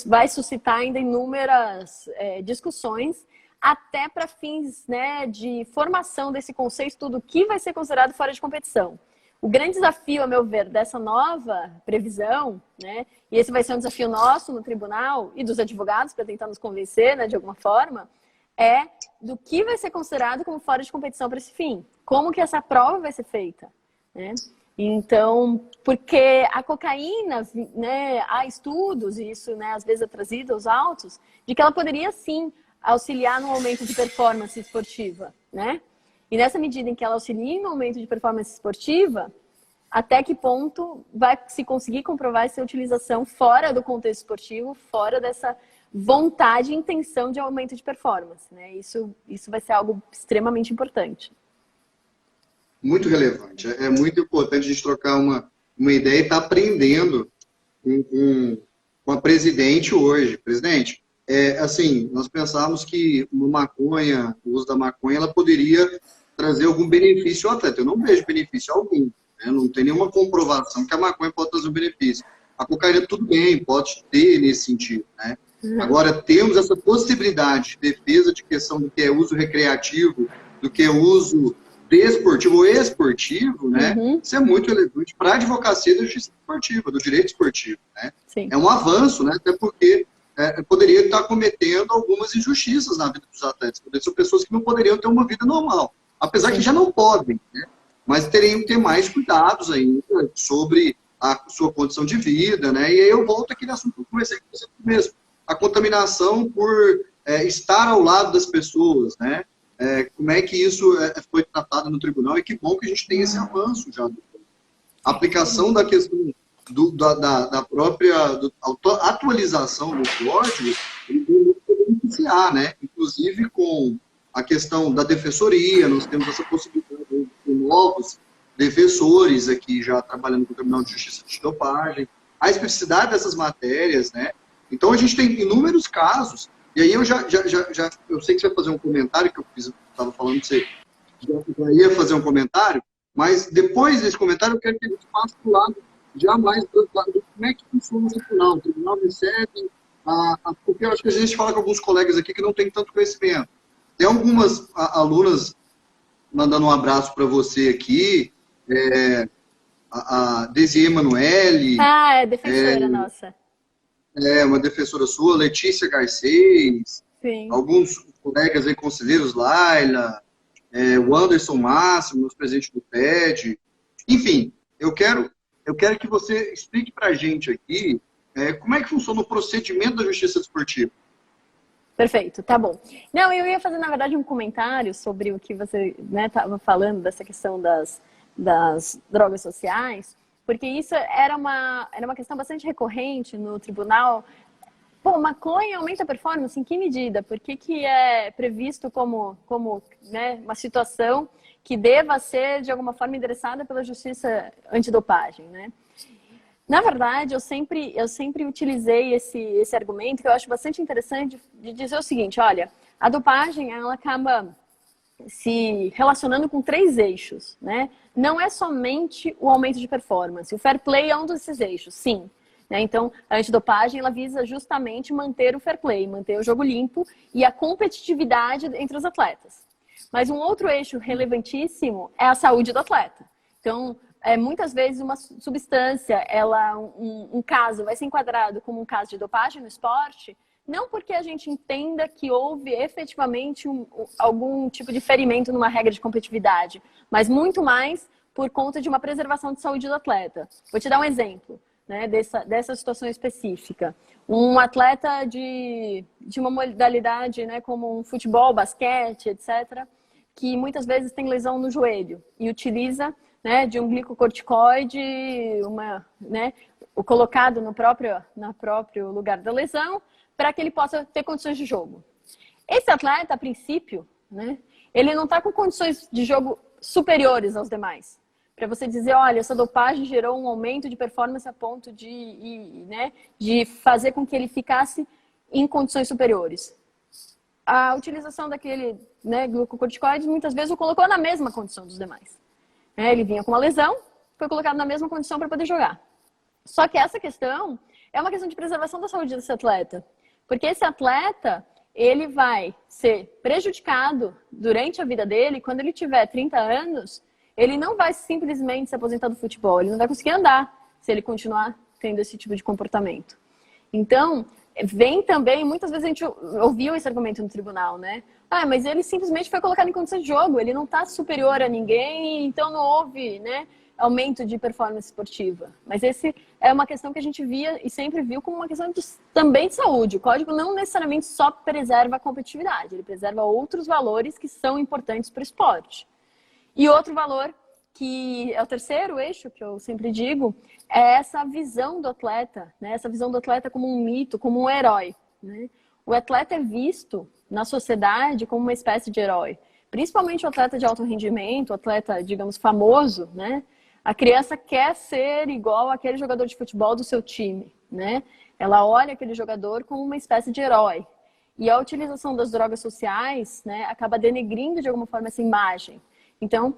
[SPEAKER 2] vai suscitar ainda inúmeras discussões, até para fins, né, de formação desse conceito do que vai ser considerado fora de competição. O grande desafio, a meu ver, dessa nova previsão, né, e esse vai ser um desafio nosso no tribunal e dos advogados para tentar nos convencer, né, de alguma forma, é do que vai ser considerado como fora de competição para esse fim. Como que essa prova vai ser feita, né? Então, porque a cocaína, né, há estudos, e isso, né, às vezes é trazido aos autos, de que ela poderia sim auxiliar no aumento de performance esportiva, né? E nessa medida em que ela auxilia no aumento de performance esportiva, até que ponto vai se conseguir comprovar essa utilização fora do contexto esportivo, fora dessa vontade e intenção de aumento de performance, né? Isso vai ser algo extremamente importante.
[SPEAKER 1] Muito relevante. É muito importante a gente trocar uma ideia e estar aprendendo com a presidente hoje. Presidente, assim, nós pensávamos que uma maconha, o uso da maconha, ela poderia trazer algum benefício ao atleta. Eu não vejo benefício algum, né? Não tem nenhuma comprovação que a maconha pode trazer um benefício. A cocaína, tudo bem, pode ter nesse sentido, né? Agora, temos essa possibilidade de defesa de questão do que é uso recreativo, do que é uso desportivo ou esportivo, né? Isso é muito relevante para a advocacia da justiça esportiva, do direito esportivo, né?
[SPEAKER 2] Sim.
[SPEAKER 1] É um avanço, né? Até porque poderia estar cometendo algumas injustiças na vida dos atletas. São pessoas que não poderiam ter uma vida normal, apesar que já não podem, né? Mas teriam que ter mais cuidados ainda sobre a sua condição de vida, né? E aí eu volto aqui no assunto que eu comecei com você mesmo. A contaminação por estar ao lado das pessoas, né? Como é que isso foi tratado no tribunal, e que bom que a gente tem esse avanço já. A aplicação da questão da própria atualização do código pode beneficiar, né? Inclusive com a questão da defensoria, nós temos essa possibilidade de novos defensores aqui já trabalhando com o Tribunal de Justiça de Dopagem, a especificidade dessas matérias, né? Então a gente tem inúmeros casos, e aí eu eu sei que você vai fazer um comentário, que eu estava falando que você já ia fazer um comentário, mas depois desse comentário eu quero que a gente passe para o lado já mais do lado de como é que funciona o tribunal. O tribunal recebe, porque eu acho que a gente fala com alguns colegas aqui que não tem tanto conhecimento. Tem algumas alunas mandando um abraço para você aqui, a Desi Emanuele.
[SPEAKER 2] Ah, é defensora nossa.
[SPEAKER 1] Uma defensora sua, Letícia Garcês.
[SPEAKER 2] Sim.
[SPEAKER 1] Alguns colegas aí, conselheiros, Laila, o Anderson Máximo, nosso presidente do PED. Enfim, eu quero que você explique para a gente aqui como é que funciona o procedimento da justiça desportiva.
[SPEAKER 2] Perfeito, tá bom. Não, eu ia fazer, na verdade, um comentário sobre o que você estava falando, dessa questão das drogas sociais, porque isso era uma questão bastante recorrente no tribunal. Pô, maconha aumenta a performance? Em que medida? Por que é previsto como né, uma situação que deva ser, de alguma forma, endereçada pela justiça antidopagem, né? Na verdade, eu sempre utilizei esse argumento, que eu acho bastante interessante, de dizer o seguinte: olha, a dopagem, ela acaba se relacionando com 3 eixos, né? Não é somente o aumento de performance. O fair play é um desses eixos, sim. Né? Então, a antidopagem, ela visa justamente manter o fair play, manter o jogo limpo e a competitividade entre os atletas. Mas um outro eixo relevantíssimo é a saúde do atleta. Então, muitas vezes uma substância, um caso vai ser enquadrado como um caso de dopagem no esporte, não porque a gente entenda que houve efetivamente algum tipo de ferimento numa regra de competitividade, mas muito mais por conta de uma preservação de saúde do atleta. Vou te dar um exemplo, né, dessa situação específica. Um atleta de uma modalidade, né, como um futebol, basquete, etc., que muitas vezes tem lesão no joelho e utiliza, né, de um glicocorticoide, o colocado no próprio lugar da lesão, para que ele possa ter condições de jogo. Esse atleta, a princípio, né, ele não está com condições de jogo superiores aos demais. Para você dizer, olha, essa dopagem gerou um aumento de performance a ponto de fazer com que ele ficasse em condições superiores. A utilização daquele, né, glucocorticoide muitas vezes o colocou na mesma condição dos demais. Ele vinha com uma lesão, foi colocado na mesma condição para poder jogar. Só que essa questão é uma questão de preservação da saúde desse atleta. Porque esse atleta, ele vai ser prejudicado durante a vida dele. Quando ele tiver 30 anos, ele não vai simplesmente se aposentar do futebol. Ele não vai conseguir andar se ele continuar tendo esse tipo de comportamento. Então, vem também, muitas vezes a gente ouviu esse argumento no tribunal, né? Ah, mas ele simplesmente foi colocado em condição de jogo, ele não está superior a ninguém, então não houve, né, aumento de performance esportiva. Mas esse é uma questão que a gente via e sempre viu como uma questão também de saúde. O código não necessariamente só preserva a competitividade, ele preserva outros valores que são importantes para o esporte. E outro valor, que é o terceiro eixo, que eu sempre digo, é essa visão do atleta, né? Essa visão do atleta como um mito, como um herói, né? O atleta é visto na sociedade como uma espécie de herói. Principalmente o atleta de alto rendimento, o atleta, digamos, famoso, né? A criança quer ser igual àquele jogador de futebol do seu time, né? Ela olha aquele jogador como uma espécie de herói. E a utilização das drogas sociais, né, acaba denegrindo de alguma forma essa imagem. Então,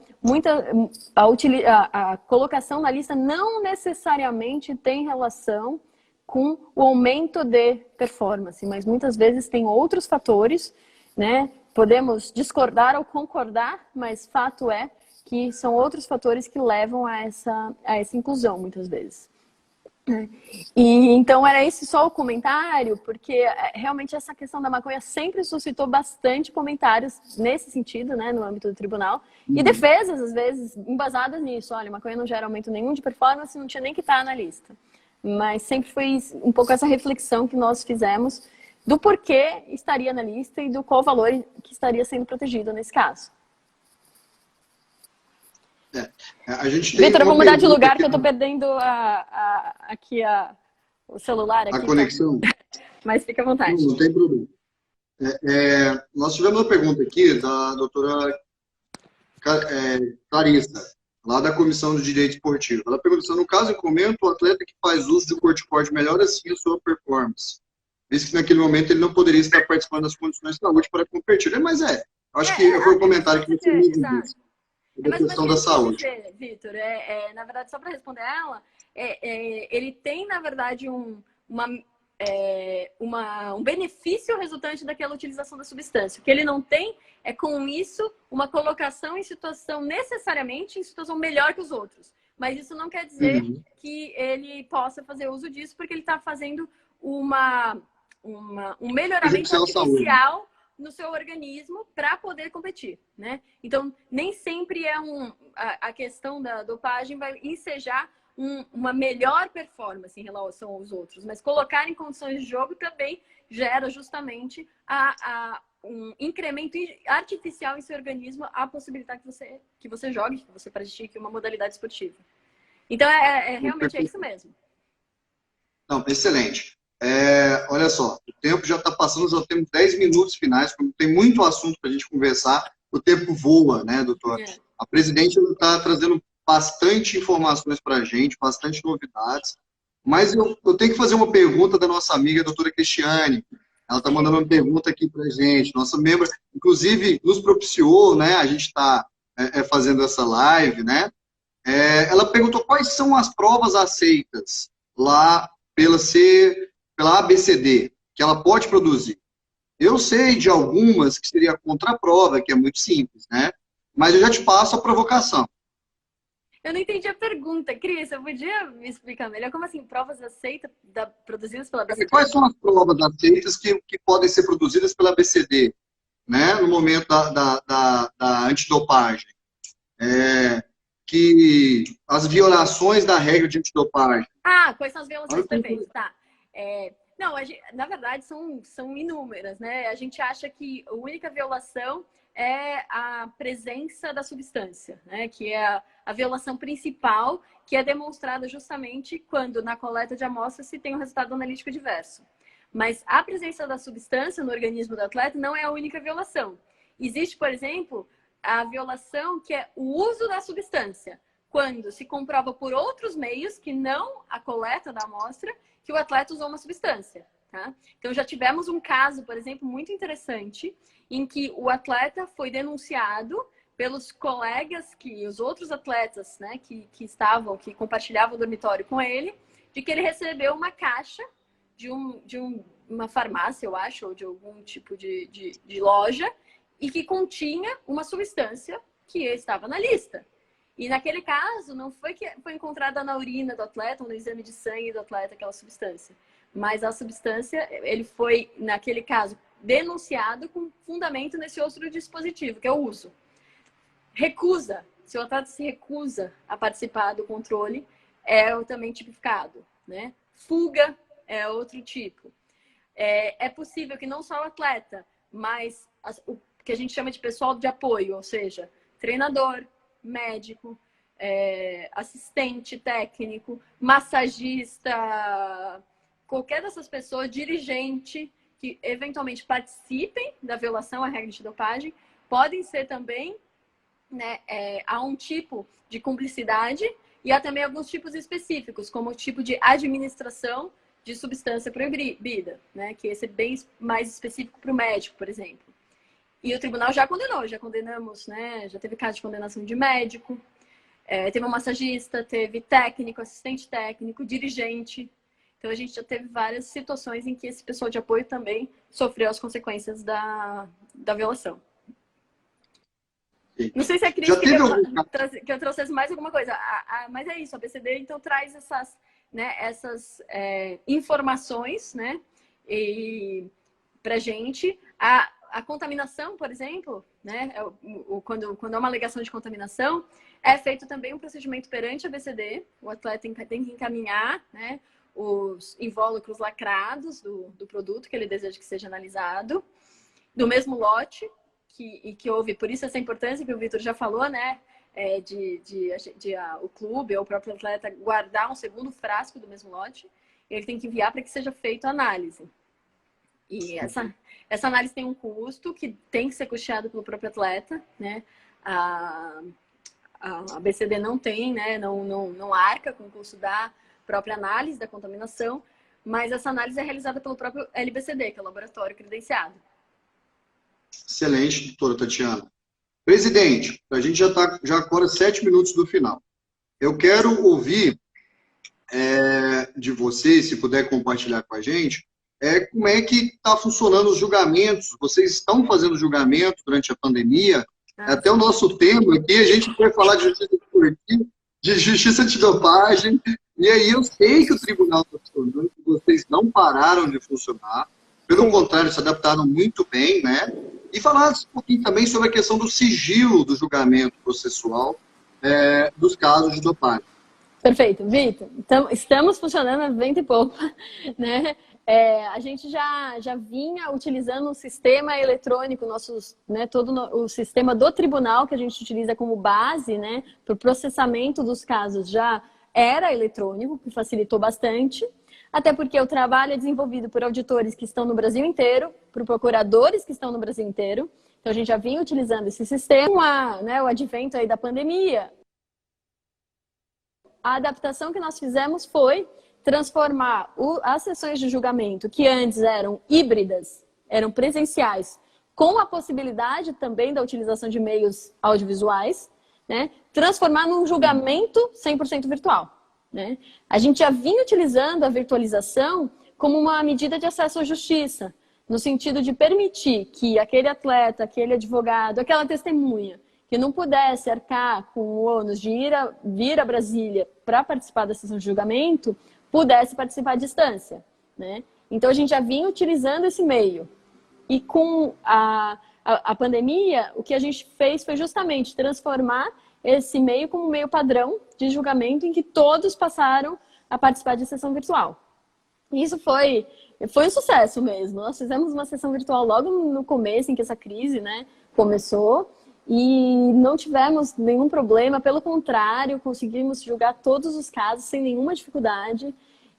[SPEAKER 2] a colocação na lista não necessariamente tem relação com o aumento de performance, mas muitas vezes tem outros fatores, né? Podemos discordar ou concordar, mas fato é que são outros fatores que levam a essa inclusão, muitas vezes. E então era esse só o comentário, porque realmente essa questão da maconha sempre suscitou bastante comentários nesse sentido, né, no âmbito do tribunal, e defesas, às vezes, embasadas nisso. Olha, maconha não gera aumento nenhum de performance, não tinha nem que estar na lista. Mas sempre foi um pouco essa reflexão que nós fizemos do porquê estaria na lista e do qual valor que estaria sendo protegido nesse caso. Vitor, eu vou mudar de lugar que eu estou perdendo o celular aqui.
[SPEAKER 1] A conexão?
[SPEAKER 2] Tá? Mas fica à vontade.
[SPEAKER 1] Não tem problema. Nós tivemos uma pergunta aqui da doutora Clarissa, lá da Comissão do Direito Esportivo. Ela perguntou se, no caso em comento, o atleta que faz uso de corticoide melhora sim a sua performance, visto que naquele momento ele não poderia estar participando das condições de saúde para competir. Mas acho que foi o comentário que você me disse, da
[SPEAKER 2] mais ou menos
[SPEAKER 1] questão
[SPEAKER 2] o que
[SPEAKER 1] da
[SPEAKER 2] ele quis
[SPEAKER 1] saúde.
[SPEAKER 2] dizer, Vitor. Na verdade, só para responder ela, ele tem, na verdade, um benefício resultante daquela utilização da substância. O que ele não tem é, com isso, uma colocação em situação, necessariamente, em situação melhor que os outros. Mas isso não quer dizer que ele possa fazer uso disso, porque ele está fazendo um melhoramento artificial no seu organismo para poder competir, né? Então, nem sempre a questão da dopagem vai ensejar uma melhor performance em relação aos outros, mas colocar em condições de jogo também gera justamente um incremento artificial em seu organismo, a possibilidade que você jogue, que você pratique uma modalidade esportiva. Então, realmente é isso mesmo.
[SPEAKER 1] Não, excelente. Olha só, o tempo já está passando, já temos 10 minutos finais, como tem muito assunto para a gente conversar, o tempo voa, né, doutor? A presidente está trazendo bastante informações para a gente, bastante novidades, mas eu tenho que fazer uma pergunta da nossa amiga, a doutora Cristiane. Ela está mandando uma pergunta aqui para a gente, nossa membro, inclusive nos propiciou, né, a gente está fazendo essa live, né? Ela perguntou quais são as provas aceitas lá pela ABCD, que ela pode produzir. Eu sei de algumas que seria contra a prova, que é muito simples, né? Mas eu já te passo a provocação.
[SPEAKER 2] Eu não entendi a pergunta. Cris, você podia me explicar melhor? Como assim, provas aceitas produzidas pela ABCD?
[SPEAKER 1] Quais são as provas aceitas que podem ser produzidas pela ABCD, né? No momento da antidopagem? Que as violações da regra de antidopagem.
[SPEAKER 2] Quais são as violações? Perfeito, tá. Não, na verdade, são inúmeras, né? A gente acha que a única violação é a presença da substância, né? Que é a violação principal, que é demonstrada justamente quando, na coleta de amostras, se tem um resultado analítico diverso. Mas a presença da substância no organismo do atleta não é a única violação. Existe, por exemplo, a violação que é o uso da substância, quando se comprova por outros meios, que não a coleta da amostra, que o atleta usou uma substância. Tá? Então, já tivemos um caso, por exemplo, muito interessante, em que o atleta foi denunciado pelos colegas, os outros atletas, né, que compartilhavam o dormitório com ele, de que ele recebeu uma caixa de uma farmácia, eu acho, ou de algum tipo de loja, e que continha uma substância que estava na lista. E naquele caso, não foi que foi encontrada na urina do atleta ou no exame de sangue do atleta aquela substância. Mas a substância, ele foi, naquele caso, denunciado com fundamento nesse outro dispositivo, que é o uso. Recusa. Se o atleta se recusa a participar do controle, é também tipificado, né? Fuga é outro tipo. É possível que não só o atleta, mas o que a gente chama de pessoal de apoio, ou seja, treinador, médico, assistente técnico, massagista, qualquer dessas pessoas, dirigente, que eventualmente participem da violação à regra de dopagem, podem ser também, né, há um tipo de cumplicidade e há também alguns tipos específicos, como o tipo de administração de substância proibida, né, que esse é bem mais específico para o médico, por exemplo. E o tribunal já condenamos, né? Já teve caso de condenação de médico, teve um massagista, teve técnico, assistente técnico, dirigente. Então, a gente já teve várias situações em que esse pessoal de apoio também sofreu as consequências da violação. Não sei se a Cris queria que eu trouxesse mais alguma coisa, mas é isso, a ABCD então traz essas informações, né, para a gente. A contaminação, por exemplo, né, quando há uma alegação de contaminação, é feito também um procedimento perante a ABCD. O atleta tem que encaminhar, né, os invólucros lacrados do produto que ele deseja que seja analisado, do mesmo lote que houve. Por isso essa importância que o Vitor já falou, né, o clube ou o próprio atleta guardar um segundo frasco do mesmo lote. Ele tem que enviar para que seja feita a análise. E essa análise tem um custo que tem que ser custeado pelo próprio atleta, né? a, a BCD não tem, né, não arca com o custo da própria análise da contaminação, mas essa análise é realizada pelo próprio LBCD, que é o laboratório credenciado.
[SPEAKER 1] Excelente, doutora Tatiana. Presidente, a gente já está já agora 7 minutos do final. Eu quero ouvir de você, se puder compartilhar com a gente, como é que está funcionando os julgamentos. Vocês estão fazendo julgamentos durante a pandemia? Até o nosso tema aqui, a gente vai falar de justiça esportiva, de justiça antidopagem, e aí eu sei que o tribunal está funcionando, que vocês não pararam de funcionar, pelo contrário, se adaptaram muito bem, né? E falar um pouquinho também sobre a questão do sigilo do julgamento processual dos casos de dopagem.
[SPEAKER 2] Perfeito, Vitor. Então, estamos funcionando há 20 e pouco, né? A gente já vinha utilizando um sistema eletrônico, todo o sistema do tribunal que a gente utiliza como base, né, para o processamento dos casos já era eletrônico, que facilitou bastante, até porque o trabalho é desenvolvido por auditores que estão no Brasil inteiro, por procuradores que estão no Brasil inteiro. Então a gente já vinha utilizando esse sistema, o advento aí da pandemia. A adaptação que nós fizemos foi transformar as sessões de julgamento, que antes eram híbridas, eram presenciais, com a possibilidade também da utilização de meios audiovisuais, né, transformar num julgamento 100% virtual. Né? A gente já vinha utilizando a virtualização como uma medida de acesso à justiça, no sentido de permitir que aquele atleta, aquele advogado, aquela testemunha, que não pudesse arcar com o ônus de vir a Brasília para participar da sessão de julgamento, pudesse participar à distância. Né? Então, a gente já vinha utilizando esse meio. E com a pandemia, o que a gente fez foi justamente transformar esse meio como um meio padrão de julgamento em que todos passaram a participar de sessão virtual. E isso foi um sucesso mesmo. Nós fizemos uma sessão virtual logo no começo, em que essa crise, né, começou, e não tivemos nenhum problema, pelo contrário, conseguimos julgar todos os casos sem nenhuma dificuldade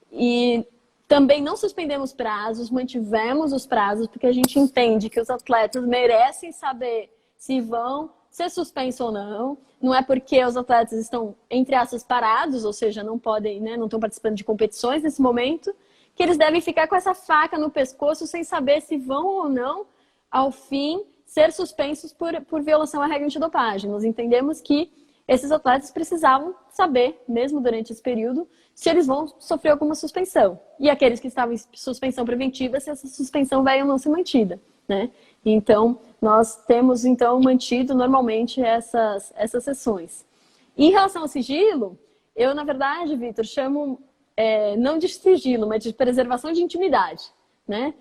[SPEAKER 2] e também não suspendemos prazos, mantivemos os prazos, porque a gente entende que os atletas merecem saber se vão ser suspensos ou não. Não é porque os atletas estão, entre aspas, parados, ou seja, não podem, né, não estão participando de competições nesse momento, que eles devem ficar com essa faca no pescoço sem saber se vão ou não, ao fim, ser suspensos por violação à regra antidopagem. Nós entendemos que esses atletas precisavam saber, mesmo durante esse período, se eles vão sofrer alguma suspensão. E aqueles que estavam em suspensão preventiva, se essa suspensão vai ou não ser mantida. Né? Então, nós temos mantido normalmente essas sessões. Em relação ao sigilo, eu, na verdade, Vitor, chamo não de sigilo, mas de preservação de intimidade. Né?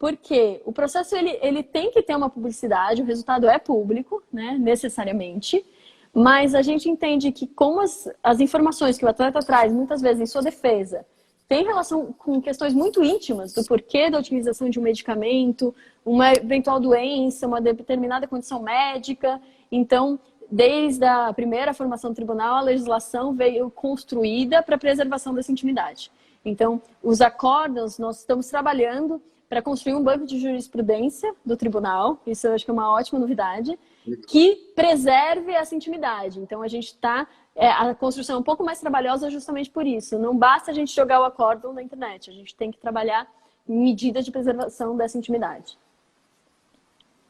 [SPEAKER 2] Porque o processo ele tem que ter uma publicidade, o resultado é público, né, necessariamente, mas a gente entende que como as informações que o atleta traz, muitas vezes em sua defesa, tem relação com questões muito íntimas do porquê da utilização de um medicamento, uma eventual doença, uma determinada condição médica. Então, desde a primeira formação do tribunal, a legislação veio construída para a preservação dessa intimidade. Então, os acórdãos, nós estamos trabalhando para construir um banco de jurisprudência do tribunal, isso eu acho que é uma ótima novidade, que preserve essa intimidade. Então, a gente está... a construção é um pouco mais trabalhosa justamente por isso. Não basta a gente jogar o acórdão na internet, a gente tem que trabalhar medidas de preservação dessa intimidade.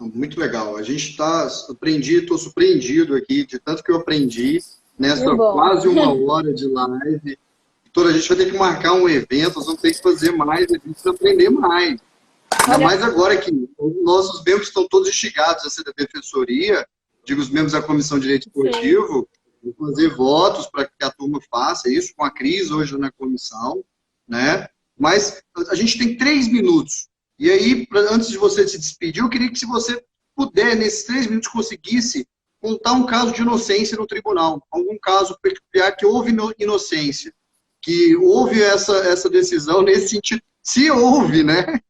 [SPEAKER 1] Muito legal. A gente estou surpreendido aqui de tanto que eu aprendi nessa quase uma hora de live. Doutora, a gente vai ter que marcar um evento, nós vamos ter que fazer mais, a gente precisa aprender mais. Ainda mais agora que nossos membros estão todos instigados a ser da defensoria, digo, os membros da Comissão de Direito Esportivo, vou fazer votos para que a turma faça isso, com a Cris hoje na comissão, né? Mas a gente tem 3 minutos. E aí, antes de você se despedir, eu queria que, se você puder, nesses 3 minutos, conseguisse contar um caso de inocência no tribunal, algum caso peculiar que houve inocência, que houve essa decisão nesse sentido, se houve, né?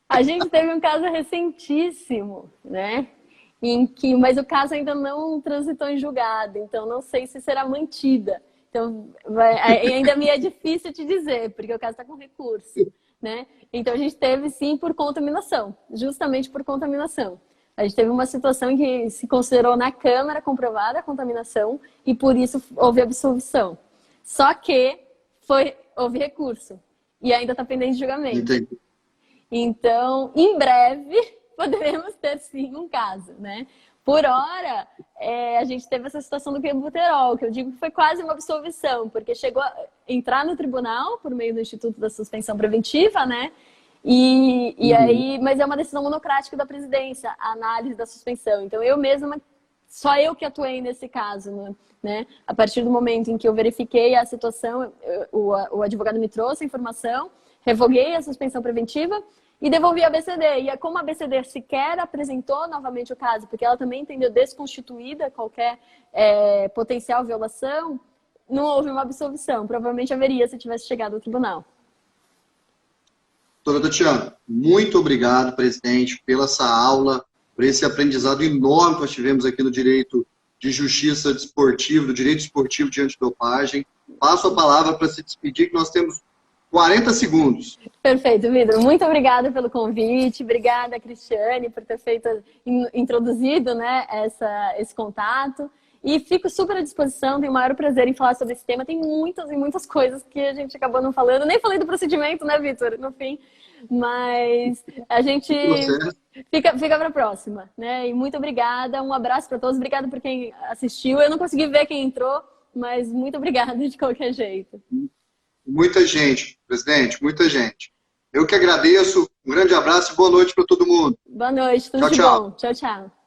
[SPEAKER 2] A gente teve um caso recentíssimo, né? Mas o caso ainda não transitou em julgado, então não sei se será mantida. Então, ainda me é difícil te dizer, porque o caso está com recurso, né? Então, a gente teve, sim, por contaminação, justamente por contaminação. A gente teve uma situação em que se considerou na Câmara comprovada a contaminação e por isso houve absolvição. Só que houve recurso e ainda está pendente de julgamento.
[SPEAKER 1] Entendi.
[SPEAKER 2] Então, em breve, poderemos ter sim um caso, né? Por hora, a gente teve essa situação do clenbuterol, que eu digo que foi quase uma absolvição, porque chegou a entrar no tribunal por meio do Instituto da Suspensão Preventiva, né? Aí, mas é uma decisão monocrática da presidência, a análise da suspensão. Então, eu mesma, só eu que atuei nesse caso, né? A partir do momento em que eu verifiquei a situação, o advogado me trouxe a informação, revoguei a suspensão preventiva e devolvi a ABCD. E como a ABCD sequer apresentou novamente o caso, porque ela também entendeu desconstituída qualquer potencial violação, não houve uma absolvição. Provavelmente haveria se tivesse chegado ao tribunal.
[SPEAKER 1] Doutora Tatiana, muito obrigado, presidente, pela essa aula, por esse aprendizado enorme que nós tivemos aqui no direito de justiça desportiva, do direito esportivo de antidopagem. Passo a palavra para se despedir, que nós temos 40 segundos.
[SPEAKER 2] Perfeito, Vitor. Muito obrigada pelo convite. Obrigada, Cristiane, por ter introduzido, né, esse contato. E fico super à disposição, tenho o maior prazer em falar sobre esse tema. Tem muitas e muitas coisas que a gente acabou não falando. Nem falei do procedimento, né, Vitor, no fim. Mas a gente fica para a próxima, né? E muito obrigada, um abraço para todos. Obrigada por quem assistiu. Eu não consegui ver quem entrou, mas muito obrigada de qualquer jeito.
[SPEAKER 1] Muita gente, presidente, muita gente. Eu que agradeço. Um grande abraço e boa noite para todo mundo.
[SPEAKER 2] Boa noite, tudo
[SPEAKER 1] tchau,
[SPEAKER 2] de
[SPEAKER 1] tchau.
[SPEAKER 2] bom. Tchau, tchau.